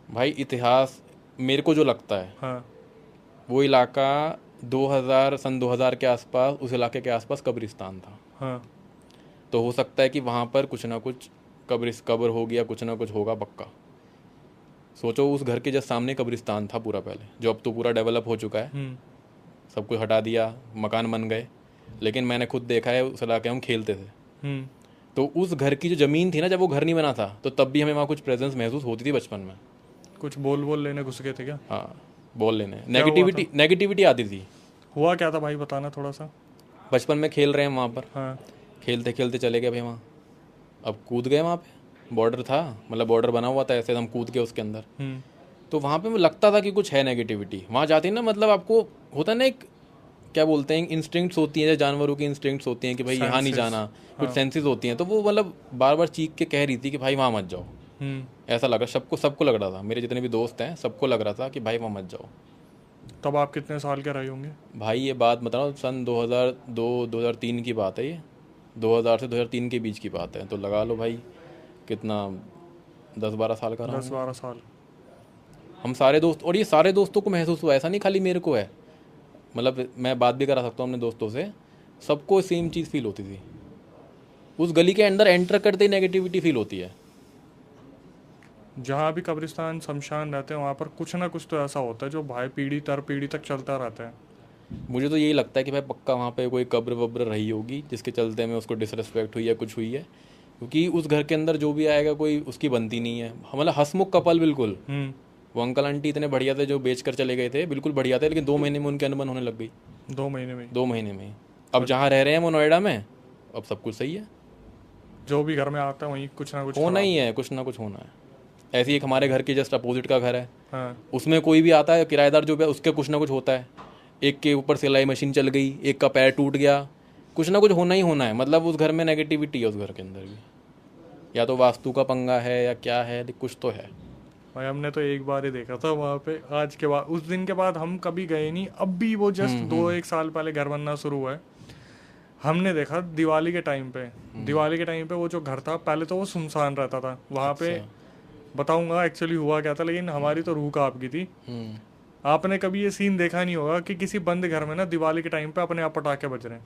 भाई इतिहास मेरे को जो लगता है, हाँ। वो इलाका 2000 सन 2000 के आसपास, उस इलाके के आसपास कब्रिस्तान था। हाँ। तो हो सकता है कि वहाँ पर कुछ ना कुछ कब्र हो गया, कुछ ना कुछ होगा पक्का। सोचो उस घर के जस्ट सामने कब्रिस्तान था पूरा पहले, जो अब तो पूरा डेवलप हो चुका है, हम्म। सब कुछ हटा दिया, मकान बन गए। लेकिन मैंने खुद देखा है, उस इलाके में हम खेलते थे। हम्म। तो उस घर की जो ज़मीन थी ना, जब वो घर नहीं बना था, तो तब भी हमें वहाँ कुछ प्रेजेंस महसूस होती थी बचपन में। कुछ बोल लेने घुस गए थे क्या? हाँ, बोल लेने, हुआ नेगेटिविटी आती थी। हुआ क्या था भाई, बताना थोड़ा सा। बचपन में खेल रहे हैं वहाँ पर, हाँ। खेलते खेलते चले गए भाई वहाँ। अब कूद गए वहाँ पे, बॉर्डर था, मतलब बॉर्डर बना हुआ था ऐसे, हम कूद गए उसके अंदर। हम्म। तो वहाँ पे मुझे लगता था कि कुछ है नेगेटिविटी। वहाँ जाते ही ना, मतलब आपको होता है ना एक, क्या बोलते हैं, इंस्टिंक्ट्स होती हैं, जानवरों की इंस्टिंक्ट्स होती हैं कि भाई यहाँ नहीं जाना, कुछ सेंसेस होती हैं। तो वो मतलब बार बार चीख के कह रही थी कि भाई वहाँ मत जाओ। ऐसा लगा सबको लग रहा था, मेरे जितने भी दोस्त हैं सबको लग रहा था कि भाई वहाँ मत जाओ। तब आप कितने साल के रहे होंगे? भाई ये बात बता रहा हूँ, सन 2002-2003 की बात है ये, 2000 से 2003 के बीच की बात है। तो लगा लो भाई कितना, 10-12 साल का रहा हूँ। 10-12 साल। हम सारे दोस्त, और ये सारे दोस्तों को महसूस हुआ, ऐसा नहीं खाली मेरे को है, मतलब मैं बात भी करा सकता हूँ अपने दोस्तों से, सबको सेम चीज़ फील होती थी। उस गली के अंदर एंटर करते ही नेगेटिविटी फील होती है। जहाँ भी कब्रिस्तान शमशान रहते हैं वहाँ पर कुछ ना कुछ तो ऐसा होता है जो भाई पीढ़ी दर पीढ़ी तक चलता रहता है। मुझे तो यही लगता है कि भाई पक्का वहाँ पे कोई कब्र वब्र रही होगी, जिसके चलते में उसको डिसरिस्पेक्ट हुई है, कुछ हुई है। क्योंकि उस घर के अंदर जो भी आएगा कोई उसकी बनती नहीं है। मतलब हंसमुख कपल बिल्कुल। वो अंकल आंटी इतने बढ़िया थे जो बेच कर चले गए थे, बिल्कुल बढ़िया थे, लेकिन 2 महीने में उनके अनबन होने लग गई। 2 महीने में? 2 महीने में। अब जहाँ रह रहे हैं वो नोएडा में, अब सब कुछ सही है। जो भी घर में आता है वहीं कुछ ना कुछ होना ही है, कुछ ना कुछ होना है। ऐसे ही एक हमारे घर के जस्ट अपोजिट का घर है। हाँ। उसमें कोई भी आता है किराएदार जो भी है, उसके कुछ ना कुछ होता है। एक के ऊपर सिलाई मशीन चल गई, एक का पैर टूट गया, कुछ ना कुछ होना ही होना है। मतलब उस घर में नेगेटिविटी है, उस घर के अंदर भी, या तो वास्तु का पंगा है या क्या है, कुछ तो है भाई। हमने तो एक बार ही देखा था वहाँ पे, आज के बाद, उस दिन के बाद हम कभी गए नहीं। अब भी वो जस्ट 2-1 साल पहले घर बनना शुरू हुआ है, हमने देखा दिवाली के टाइम पे। दिवाली के टाइम पे वो जो घर था पहले तो वो सुनसान रहता था वहाँ पे। बताऊंगा एक्चुअली हुआ क्या था, लेकिन हमारी तो रूह कांप गई थी। आपने कभी ये सीन देखा नहीं होगा कि किसी बंद घर में ना दिवाली के टाइम पे अपने आप पटाखे बज रहे हैं।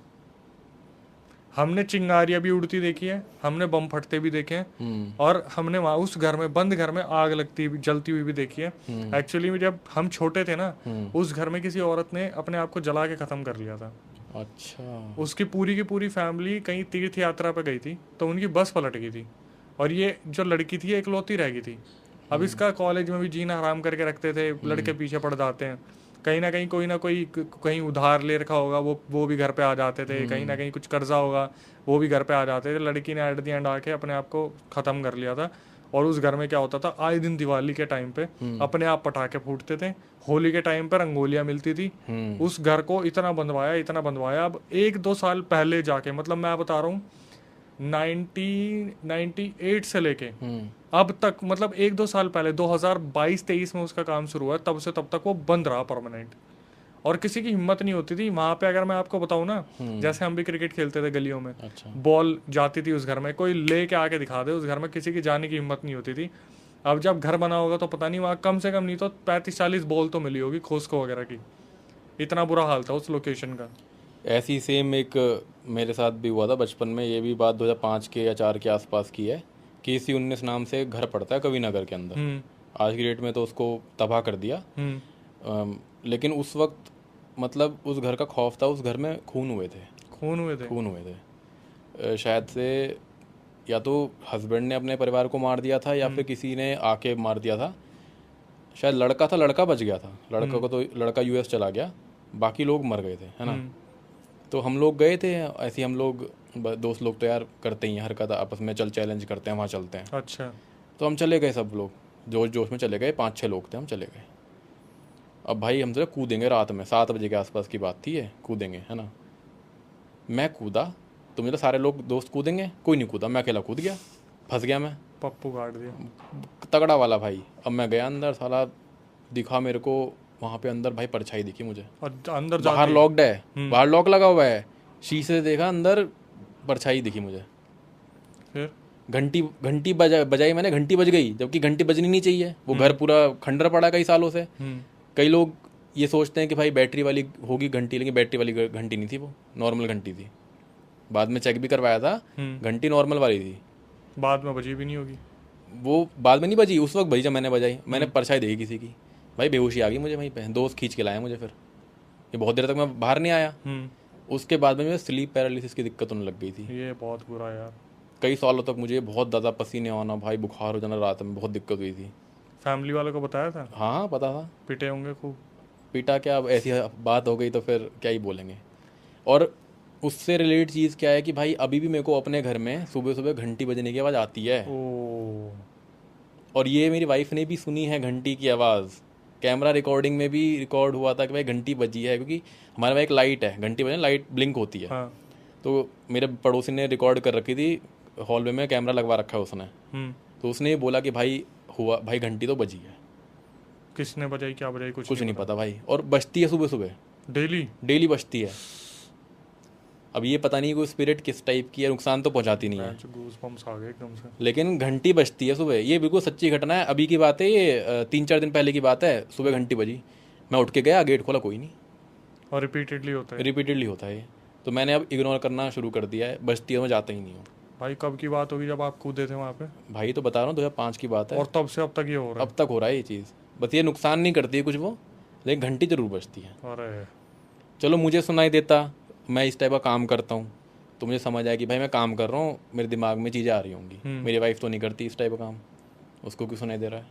हमने चिंगारियां भी उड़ती देखी है, हमने बम फटते भी देखे हैं, और हमने वहाँ उस घर में, बंद घर में आग लगती जलती हुई भी देखी है। एक्चुअली जब हम छोटे थे ना, उस घर में किसी औरत ने अपने आप को जला के खत्म कर लिया था। अच्छा। उसकी पूरी की पूरी फैमिली कहीं तीर्थ यात्रा पे गई थी, तो उनकी बस पलट गई थी, और ये जो लड़की थी इकलौती रह गई थी। अब इसका कॉलेज में भी जीना हराम करके रखते थे, लड़के पीछे पड़ जाते हैं, कहीं ना कहीं कोई ना कोई कहीं उधार ले रखा होगा, वो भी घर पे आ जाते थे, कहीं ना कहीं कुछ कर्जा होगा, वो भी घर पे आ जाते थे। लड़की ने एट द एंड आके अपने आप को ख़त्म कर लिया था। और उस घर में क्या होता था, आए दिन दिवाली के टाइम पे अपने आप पटाखे फूटते थे, होली के टाइम पे रंगोलियाँ मिलती थी। उस घर को इतना बंधवाया। अब 1-2 साल पहले जाके, मतलब मैं बता रहा हूँ 1998 से लेके अब तक, मतलब 1-2 साल पहले 2022-23 में उसका काम शुरू हुआ, तब से तब तक वो बंद रहा परमानेंट। और किसी की हिम्मत नहीं होती थी वहां पे। अगर मैं आपको बताऊं ना, जैसे हम भी क्रिकेट खेलते थे गलियों में, अच्छा। बॉल जाती थी उस घर में, कोई ले के आके दिखा दे, उस घर में किसी की जाने की हिम्मत नहीं होती थी। अब जब घर बना होगा तो पता नहीं, वहाँ कम से कम नहीं तो 35-40 बॉल तो मिली होगी खोस्को वगैरह की। इतना बुरा हाल था उस लोकेशन का। ऐसी सेम एक मेरे साथ भी हुआ था बचपन में। ये भी बात 2005 के या 4 के आसपास की है। KC19 नाम से घर पड़ता है कवि नगर के अंदर। आज की डेट में तो उसको तबाह कर दिया। लेकिन उस वक्त मतलब उस घर का खौफ था, उस घर में खून हुए थे। शायद से या तो हस्बैंड ने अपने परिवार को मार दिया था, या फिर किसी ने आके मार दिया था। शायद लड़का बच गया था। लड़का US चला गया, बाकी लोग मर गए थे, है ना। तो हम लोग गए थे ऐसे ही, हम लोग दोस्त लोग तो यार करते ही हैं हरकत आपस में, चल चैलेंज करते हैं, वहाँ चलते हैं। अच्छा। तो हम चले गए, सब लोग जोश जोश में चले गए, 5-6 लोग थे, हम चले गए। अब भाई हम तो कूदेंगे, रात में 7 बजे के आसपास की बात थी, ये कूदेंगे, है ना। मैं कूदा तो मुझे सारे लोग दोस्त कूदेंगे, कोई नहीं कूदा, मैं अकेला कूद गया, फंस गया मैं, पप्पू काट दिया तगड़ा वाला भाई। अब मैं गया अंदर, साला दिखा मेरे को वहाँ पे अंदर भाई परछाई दिखी मुझे, और अंदर बाहर लॉक्ड है, बाहर लॉक लगा हुआ है, शीशे से देखा, अंदर परछाई दिखी मुझे। फिर घंटी बजाई मैंने, घंटी बज गई, जबकि घंटी बजनी नहीं चाहिए। वो घर पूरा खंडर पड़ा कई सालों से। कई लोग ये सोचते हैं कि भाई बैटरी वाली होगी घंटी, लेकिन बैटरी वाली घंटी नहीं थी, वो नॉर्मल घंटी थी। बाद में चेक भी करवाया था, घंटी नॉर्मल वाली थी। बाद में बजी भी नहीं होगी वो, बाद में नहीं बजी, उस वक्त बजी जब मैंने बजाई। मैंने परछाई देखी किसी की, भाई बेहोशी आ गई मुझे वहीं पे, दोस्त खींच के लाया मुझे। फिर ये बहुत देर तक मैं बाहर नहीं आया। उसके बाद में मुझे स्लीप पैरालिसिस की दिक्कत होने लग गई थी। ये बहुत बुरा यार। कई सालों तक मुझे बहुत ज़्यादा पसीने आना, भाई बुखार हो जाना, रात में बहुत दिक्कत हुई थी। फैमिली वालों को बताया था? हाँ पता था। पिटे होंगे खूब? पीटा क्या, अब ऐसी बात हो गई तो फिर क्या ही बोलेंगे। और उससे रिलेटेड चीज़ क्या है कि भाई अभी भी मेरे को अपने घर में सुबह सुबह घंटी बजने की आवाज़ आती है। और ये मेरी वाइफ ने भी सुनी है घंटी की आवाज़, कैमरा रिकॉर्डिंग में भी रिकॉर्ड हुआ था कि भाई घंटी बजी है, क्योंकि हमारे वहाँ एक लाइट है, घंटी बजने लाइट ब्लिंक होती है। हाँ। तो मेरे पड़ोसी ने रिकॉर्ड कर रखी थी, हॉलवे में कैमरा लगवा रखा है उसने। तो उसने ये बोला कि भाई घंटी तो बजी है। किसने बजाई, क्या बजाई, कुछ नहीं पता भाई। और बजती है सुबह सुबह, डेली बजती है। अब ये पता नहीं कोई स्पिरिट किस टाइप की है, नुकसान तो पहुंचाती नहीं है, गूज़बम्प्स आ गए एकदम से। लेकिन घंटी बजती है सुबह। ये बिल्कुल सच्ची घटना है, अभी की बात है ये, 3-4 दिन पहले की बात है। सुबह घंटी बजी, मैं उठ के गया, गेट खोला, कोई नहीं। और रिपीटेडली होता है ये। तो मैंने अब इग्नोर करना शुरू कर दिया है, बजती है मैं जाता ही नहीं हूँ। भाई कब की बात होगी जब आप कूदे थे वहाँ पे? भाई तो बता रहा हूँ 2005 की बात है। और तब से अब तक ये हो रहा है? अब तक हो रहा है ये चीज़। बस ये नुकसान नहीं करती है कुछ वो, लेकिन घंटी जरूर बजती है। अरे चलो मुझे सुनाई देता, मैं इस टाइप का काम करता हूँ तो मुझे समझ आया कि भाई मैं काम कर रहा हूँ, मेरे दिमाग में चीज़ें आ रही होंगी। मेरी वाइफ तो नहीं करती इस टाइप का काम, उसको क्यों सुनाई दे रहा है,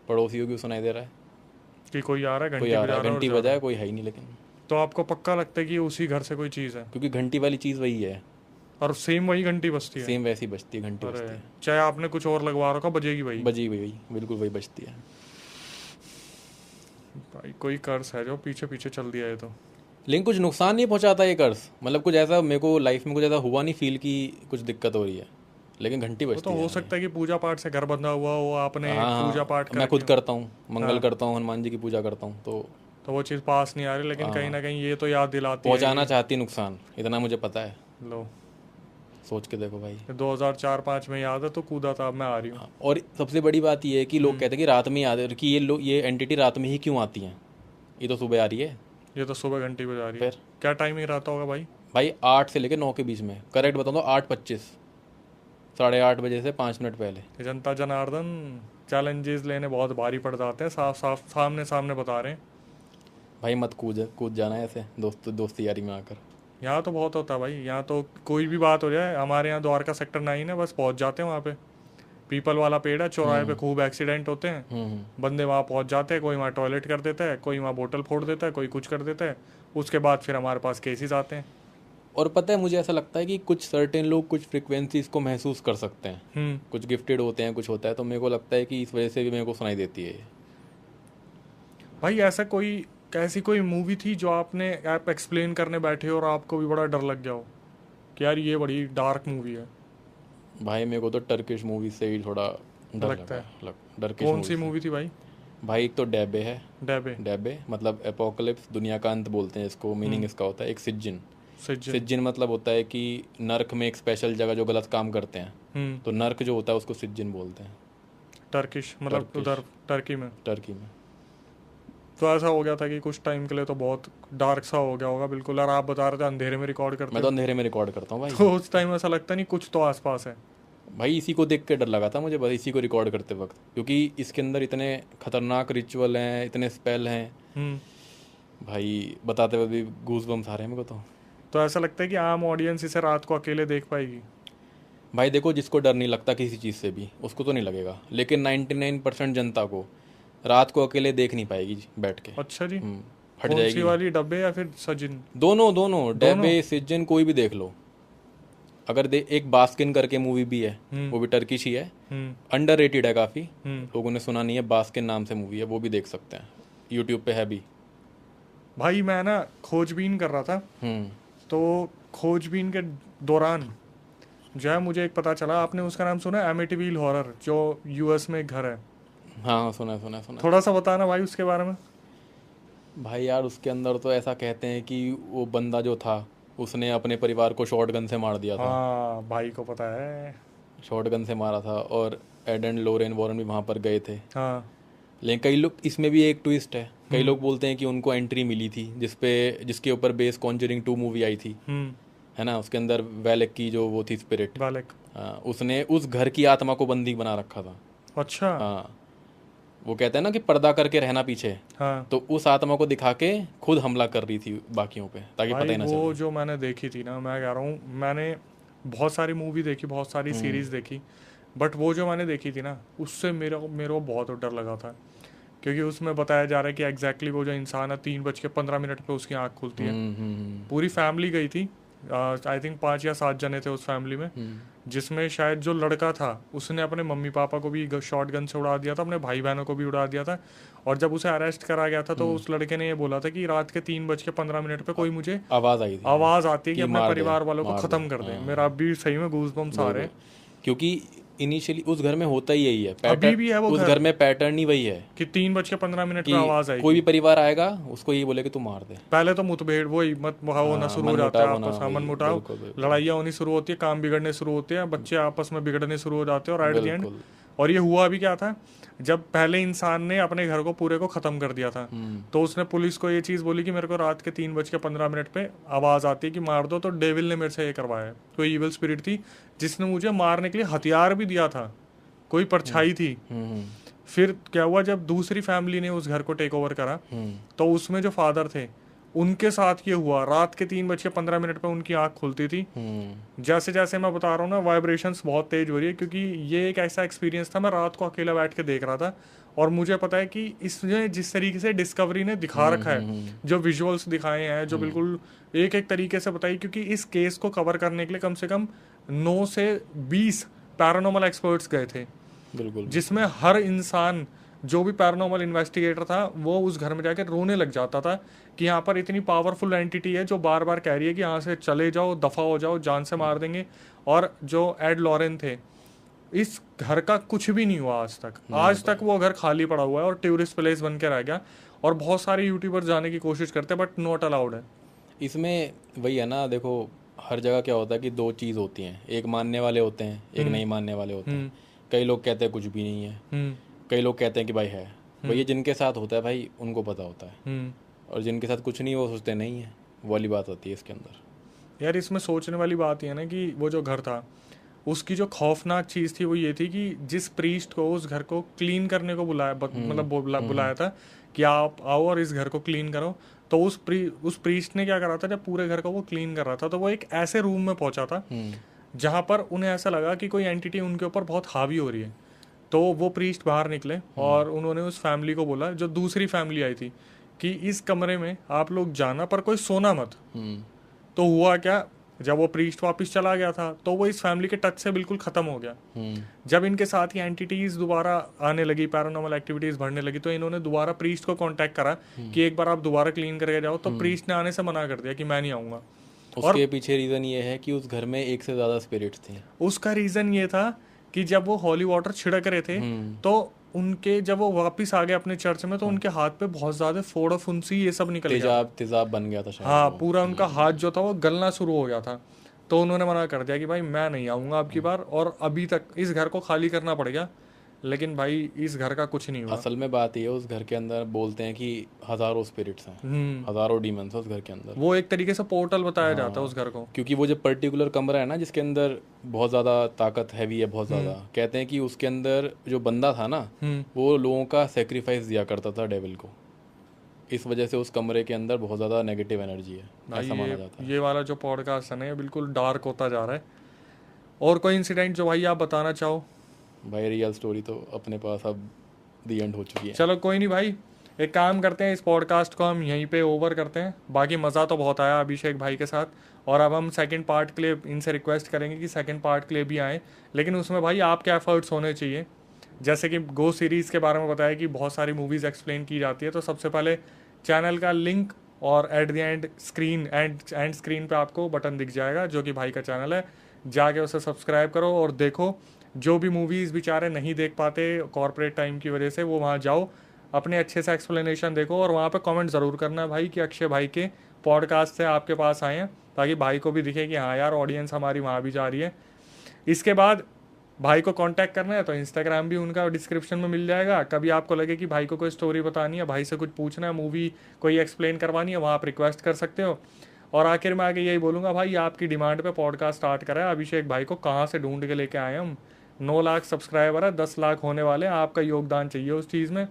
पड़ोसियों क्यों सुनाई दे रहा है कि कोई आ रहा है, कोई आ रहा है घंटी बजाए, कोई है ही नहीं। लेकिन तो आपको पक्का लगता है कि उसी घर से कोई चीज़ है? क्योंकि घंटी वाली चीज़ वही है, और सेम वही घंटी बजती है? सेम वैसी बजती है, घंटी बजती है। चाहे आपने कुछ और लगवा रखा, बजेगी वही? वही बिल्कुल वही बजती है। भाई कोई कर्स है जो पीछे पीछे चल दिया है। तो लेकिन कुछ नुकसान नहीं पहुंचाता ये कर्स, मतलब कुछ ऐसा मेरे को लाइफ में कुछ ऐसा हुआ नहीं फील कि कुछ दिक्कत हो रही है, लेकिन घंटी बजती है। तो हो सकता है कि पूजा पाठ से घर बंधा हुआ हो, आपने पूजा पाठ मैं खुद करता हूँ, मंगल करता हूँ, हनुमान जी की पूजा करता हूँ, तो वो चीज़ पास नहीं आ रही, लेकिन कहीं ना कहीं ये तो याद दिलाती है, पहुँचाना चाहती नुकसान, इतना मुझे पता है। लो सोच के देखो भाई, 2004-05 में याद है तो कूदा था, अब मैं आ रही हूँ। और सबसे बड़ी बात ये है कि लोग कहते हैं कि रात में याद है कि ये एंटिटी रात में ही क्यों आती हैं, ये तो सुबह आ रही है। ये तो सुबह घंटी बजा रही है। फिर क्या टाइमिंग रहता होगा भाई? भाई 8 से लेकर 9 के बीच में, करेक्ट बताऊँ तो 8:25, 8:30 बजे से 5 मिनट पहले। ये जनता जनार्दन चैलेंजेस लेने बहुत भारी पड़ जाते हैं, साफ साफ सामने सामने बता रहे हैं। भाई मत कूद कूद जाना है ऐसे दोस्ती यारी में आकर। यहाँ तो बहुत होता है भाई, यहाँ तो कोई भी बात हो जाए, हमारे यहाँ द्वारका सेक्टर 9 है, बस पहुँच जाते हैं वहाँ पे। पीपल वाला पेड़ है, चौराहे पे खूब एक्सीडेंट होते हैं, बंदे वहाँ पहुँच जाते हैं, कोई वहाँ टॉयलेट कर देता है, कोई वहाँ बोतल फोड़ देता है, कोई कुछ कर देता है, उसके बाद फिर हमारे पास केसेस आते हैं। और पता है मुझे ऐसा लगता है कि कुछ सर्टेन लोग कुछ फ्रिक्वेंसीज को महसूस कर सकते हैं, कुछ गिफ्टेड होते हैं, कुछ होता है, तो मेरे को लगता है कि इस वजह से भी मेरे को सुनाई देती है ये। भाई ऐसी कोई मूवी थी जो आप एक्सप्लेन करने बैठे हो और आपको भी बड़ा डर लग गया हो कि यार ये बड़ी डार्क मूवी है? भाई मेरे को तो टर्किश मूवी से ही थोड़ा डर लगता लगा। टर्किश कौन सी मूवी थी भाई? भाई एक तो डेबे है। डेबे? डेबे मतलब एपोकलिप्स, दुनिया का अंत बोलते हैं इसको, मीनिंग इसका होता है। एक सिज्जिन। सिज्जिन? सिज्जिन मतलब होता है कि नर्क में एक स्पेशल जगह जो गलत काम करते हैं, तो नर्क जो होता है उसको सिज्जिन बोलते हैं। टर्किश मतलब उधर टर्की में? टर्की में। तो ऐसा हो गया था कि कुछ टाइम के लिए तो बहुत डार्क सा हो गया होगा बिल्कुल। और आप बता रहे थे अंधेरे में रिकॉर्ड करते मैं तो हो, अंधेरे में रिकॉर्ड करता हूँ भाई। तो उस टाइम ऐसा लगता नहीं कुछ तो आसपास है? भाई इसी को देख के डर लगा था मुझे, बस इसी को रिकॉर्ड करते वक्त, क्योंकि इसके अंदर इतने खतरनाक रिचुअल हैं, इतने स्पेल हैं भाई, बताते हुए भी गूज बम्स आ रहे हैं मेरे को। तो ऐसा लगता है कि आम ऑडियंस इसे रात को अकेले देख पाएगी? भाई देखो, जिसको डर नहीं लगता किसी चीज़ से भी उसको तो नहीं लगेगा, लेकिन 99% जनता को रात को अकेले देख नहीं पाएगी बैठ के। अच्छा जी। फट कौन सी जाएगी। वाली, डब्बे या फिर सजिन? दोनों दोनों, डेबे सिज्जन कोई भी देख लो। अगर एक बास्किन करके मूवी भी है, वो भी टर्किश ही है, अंडररेटेड है काफ़ी, लोगों ने सुना नहीं है, बास्किन नाम से मूवी है, वो भी देख सकते हैं, यूट्यूब पे है भी। भाई मैं ना खोजबीन कर रहा था, तो खोजबीन के दौरान जो है मुझे एक पता चला, आपने उसका नाम सुना है एमिटीविल हॉरर, जो यूएस में एक घर है? हाँ सुना सुना सुना। थोड़ा सा बताना भाई उसके बारे में। भाई यार उसके अंदर तो ऐसा कहते हैं कि वो बंदा जो था उसने अपने परिवार को शॉटगन से मार दिया था। हाँ भाई को पता है। शॉटगन से मारा था, और एड एंड लोरेन वॉरेन भी वहाँ पर गए थे। हाँ। लेकिन कई लोग, इसमें भी एक ट्विस्ट है, कई लोग बोलते हैं कि उनको एंट्री मिली थी जिसके ऊपर बेस कॉन्जरिंग 2 मूवी आई थी, है ना, उसके अंदर वैलेक की जो वो थी स्पिरिट, उसने उस घर की आत्मा को बंदी बना रखा था। अच्छा। हाँ, वो कहते हैं ना कि पर्दा करके रहना पीछे। हाँ। तो उस आत्मा को दिखा के खुद हमला कर रही थी बाकियों पे, ताकि पता ही ना चले। वो जो मैंने देखी थी ना, मैं कह रहा हूँ, मैंने बहुत सारी मूवी देखी, बहुत सारी सीरीज देखी, बट वो जो मैंने देखी थी ना, उससे मेरे को बहुत डर लगा था, क्योंकि उसमें बताया जा रहा है कि एग्जैक्टली वो जो इंसान है 3:15 पे उसकी आँख खुलती है। पूरी फैमिली गई थी, आई थिंक 5 या 7 जने थे उस फैमिली में, जिसमें शायद जो लड़का था उसने अपने मम्मी पापा को भी शॉट गन से उड़ा दिया था, अपने भाई बहनों को भी उड़ा दिया था। और जब उसे अरेस्ट करा गया था तो उस लड़के ने ये बोला था कि रात के 3:15 पे कोई मुझे आवाज़ आती है कि अपने परिवार वालों को ख़त्म कर दे। मेरा अभी सही में गूज़बम्स आ रहे हैं, क्योंकि इनिशियली उस घर में होता ही यही है, अभी भी है वो उस घर में पैटर्न ही वही है कि 3:15 पे आवाज आएगी, कोई भी परिवार आएगा उसको ये बोले कि तू मार दे। पहले तो मुठभेड़ वही होना शुरू हो जाता है, आपस में मनमुटाव, लड़ाइयाँ होनी शुरू होती है, काम बिगड़ने शुरू होते हैं, बच्चे आपस में बिगड़ने शुरू हो जाते हैं, और एट द एंड, और ये हुआ भी क्या था, जब पहले इंसान ने अपने घर को पूरे को ख़त्म कर दिया था, तो उसने पुलिस को ये चीज़ बोली कि मेरे को रात के 3:15 पे आवाज़ आती है कि मार दो, तो डेविल ने मेरे से ये करवाया है। कोई इविल स्पिरिट थी जिसने मुझे मारने के लिए हथियार भी दिया था, कोई परछाई थी। फिर क्या हुआ, जब दूसरी फैमिली ने उस घर को टेक ओवर करा, तो उसमें जो फादर थे उनके साथ ये हुआ, रात के 3:15 पे उनकी आँख खुलती थी। जैसे जैसे मैं बता रहा हूँ ना, वाइब्रेशंस बहुत तेज हो रही है, क्योंकि ये एक ऐसा एक्सपीरियंस था, मैं रात को अकेला बैठ के देख रहा था, और मुझे पता है कि इसमें जिस तरीके से डिस्कवरी ने दिखा रखा है, जो विजुअल्स दिखाए हैं, जो बिल्कुल एक एक तरीके से बताई, क्योंकि इस केस को कवर करने के लिए कम से कम 9 से 20 पैरानॉर्मल एक्सपर्ट्स गए थे, बिल्कुल, जिसमें हर इंसान जो भी पैरानॉर्मल इन्वेस्टिगेटर था वो उस घर में जाकर रोने लग जाता था कि यहाँ पर इतनी पावरफुल एंटिटी है जो बार बार कह रही है कि यहाँ से चले जाओ, दफ़ा हो जाओ, जान से मार देंगे। और जो एड लॉरेन थे, इस घर का कुछ भी नहीं हुआ आज तक वो घर खाली पड़ा हुआ है और टूरिस्ट प्लेस बन के रह गया, और बहुत सारे यूट्यूबर जाने की कोशिश करते हैं बट नॉट अलाउड है। इसमें वही है ना, देखो हर जगह क्या होता है कि 2 चीज़ होती हैं, एक मानने वाले होते हैं, एक नहीं मानने वाले होते हैं। कई लोग कहते हैं कुछ भी नहीं है, कई लोग कहते हैं कि भाई है। भैया जिनके साथ होता है भाई उनको पता होता है, और जिनके साथ कुछ नहीं वो सोचते नहीं है, वो वाली बात होती है इसके अंदर। यार इसमें सोचने वाली बात ये है ना कि वो जो घर था उसकी जो खौफनाक चीज़ थी वो ये थी कि जिस प्रीस्ट को उस घर को क्लीन करने को बुलाया मतलब बुलाया था कि आप आओ और इस घर को क्लीन करो, तो उस प्रीस्ट ने क्या करा था, जब पूरे घर को वो क्लीन कर रहा था तो वो एक ऐसे रूम में पहुंचा था जहां पर उन्हें ऐसा लगा कि कोई एंटिटी उनके ऊपर बहुत हावी हो रही है। तो वो प्रीस्ट बाहर निकले और उन्होंने उस फैमिली को बोला, जो दूसरी फैमिली आई थी, कि इस कमरे में आप लोग जाना पर कोई सोना मत। तो हुआ क्या, जब वो प्रीस्ट वापस चला गया था तो वो इस फैमिली के टच से बिल्कुल खत्म हो गया। जब इनके साथ ही एंटिटीज दोबारा आने लगी, पैरानॉर्मल एक्टिविटीज बढ़ने लगी, तो इन्होंने दोबारा प्रीस्ट को कांटेक्ट करा कि एक बार आप दोबारा क्लीन करके जाओ। तो प्रीस्ट ने आने से मना कर दिया कि मैं नहीं आऊंगा। उसके पीछे रीजन ये है कि उस घर में एक से ज्यादा स्पिरिट्स थे। उसका रीजन ये था कि जब वो हॉली वाटर छिड़क रहे थे तो उनके, जब वो वापस आ गए अपने चर्च में, तो उनके हाथ पे बहुत ज्यादा फोड़ा फुंसी ये सब निकल गया, तेजाब बन गया था शायद। हाँ, पूरा उनका हाथ जो था वो गलना शुरू हो गया था। तो उन्होंने मना कर दिया कि भाई मैं नहीं आऊंगा आपकी बार, और अभी तक इस घर को खाली करना पड़ गया, लेकिन भाई इस घर का कुछ नहीं हुआ। असल में बात ये है, उस घर के अंदर बोलते हैं कि हजारों स्पिरिट्स हैं, हजारों डीमंस हैं उस घर के अंदर। वो एक तरीके से पोर्टल बताया जाता है उस घर को, क्योंकि वो जो पर्टिकुलर कमरा है ना जिसके अंदर बहुत ज़्यादा ताकत हैवी है, बहुत ज़्यादा, कहते हैं कि उसके अंदर जो बंदा था ना वो लोगों का सेक्रीफाइस दिया करता था डेविल को। इस वजह से उस कमरे के अंदर बहुत ज़्यादा नेगेटिव एनर्जी है, ऐसा माना जाता है। ये वाला जो पॉडकास्ट है ना ये बिल्कुल डार्क होता जा रहा है। और कोई इंसिडेंट जो भाई आप बताना चाहो? भाई रियल स्टोरी तो अपने पास अब दी एंड हो चुकी है। चलो कोई नहीं भाई, एक काम करते हैं, इस पॉडकास्ट को हम यहीं पे ओवर करते हैं। बाकी मज़ा तो बहुत आया अभिषेक भाई के साथ, और अब हम सेकंड पार्ट के लिए इनसे रिक्वेस्ट करेंगे कि सेकंड पार्ट के लिए भी आएँ, लेकिन उसमें भाई आपके एफर्ट्स होने चाहिए। जैसे कि गो सीरीज़ के बारे में बताया कि बहुत सारी मूवीज़ एक्सप्लेन की जाती है, तो सबसे पहले चैनल का लिंक और एट द एंड स्क्रीन पे आपको बटन दिख जाएगा जो कि भाई का चैनल है, जाके उसे सब्सक्राइब करो और देखो। जो भी मूवीज़ बेचारे नहीं देख पाते कॉर्पोरेट टाइम की वजह से, वो वहाँ जाओ, अपने अच्छे से एक्सप्लेनेशन देखो, और वहाँ पे कमेंट ज़रूर करना भाई कि अक्षय भाई के पॉडकास्ट से आपके पास आए हैं, ताकि भाई को भी दिखे कि हाँ यार ऑडियंस हमारी वहाँ भी जा रही है। इसके बाद भाई को कांटेक्ट करना है तो इंस्टाग्राम भी उनका डिस्क्रिप्शन में मिल जाएगा। कभी आपको लगे कि भाई को कोई स्टोरी बतानी है, भाई से कुछ पूछना है, मूवी कोई एक्सप्लेन करवानी है, वहाँ आप रिक्वेस्ट कर सकते हो। और आखिर में आगे यही बोलूँगा भाई, आपकी डिमांड पे पॉडकास्ट स्टार्ट करा है अभिषेक भाई को, कहाँ से ढूंढ के लेके आए हम। 9 लाख सब्सक्राइबर है, 10 लाख होने वाले हैं, आपका योगदान चाहिए उस चीज़ में।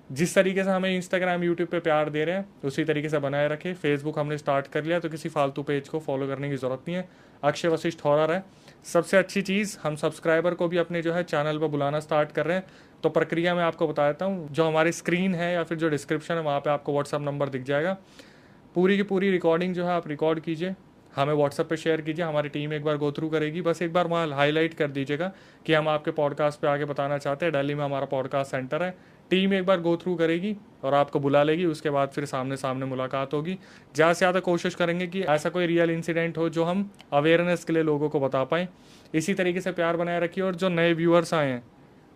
जिस तरीके से हमें इंस्टाग्राम यूट्यूब पे प्यार दे रहे हैं उसी तरीके से बनाए रखें। फेसबुक हमने स्टार्ट कर लिया तो किसी फालतू पेज को फॉलो करने की ज़रूरत नहीं है। अक्षय वशिष्ठ हॉरर है। सबसे अच्छी चीज़, हम सब्सक्राइबर को भी अपने जो है चैनल पर बुलाना स्टार्ट कर रहे हैं। तो प्रक्रिया मैं आपको बता देता हूँ, जो हमारी स्क्रीन है या फिर जो डिस्क्रिप्शन है वहाँ पर आपको व्हाट्सअप नंबर दिख जाएगा। पूरी की पूरी रिकॉर्डिंग जो है आप रिकॉर्ड कीजिए, हमें व्हाट्सएप पे शेयर कीजिए, हमारी टीम एक बार गो थ्रू करेगी। बस एक बार वहाँ हाईलाइट कर दीजिएगा कि हम आपके पॉडकास्ट पे आगे बताना चाहते हैं, दिल्ली में हमारा पॉडकास्ट सेंटर है। टीम एक बार गो थ्रू करेगी और आपको बुला लेगी, उसके बाद फिर सामने सामने मुलाकात होगी। ज़्यादा से ज़्यादा कोशिश करेंगे कि ऐसा कोई रियल इंसिडेंट हो जो हम अवेयरनेस के लिए लोगों को बता पाएँ। इसी तरीके से प्यार बनाए रखिए। और जो नए व्यूअर्स आए हैं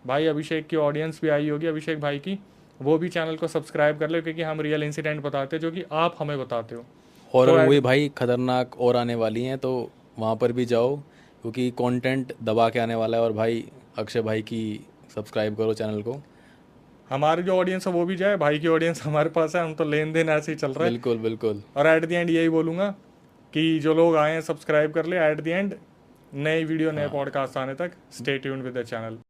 भाई, अभिषेक की ऑडियंस भी आई होगी अभिषेक भाई की, वो भी चैनल को सब्सक्राइब कर लो, क्योंकि हम रियल इंसिडेंट बताते हैं जो कि आप हमें बताते हो। हॉरर मूवी भाई खतरनाक और आने वाली हैं, तो वहाँ पर भी जाओ क्योंकि कंटेंट दबा के आने वाला है। और भाई अक्षय भाई की सब्सक्राइब करो चैनल को। हमारी जो ऑडियंस है वो भी जाए, भाई की ऑडियंस हमारे पास है, हम तो लेन देन ऐसे ही चल रहा है। बिल्कुल बिल्कुल। और एट द एंड यही बोलूँगा कि जो लोग आए हैं सब्सक्राइब कर ले। एट द एंड नई वीडियो नए पॉडकास्ट आने तक stay tuned with the channel.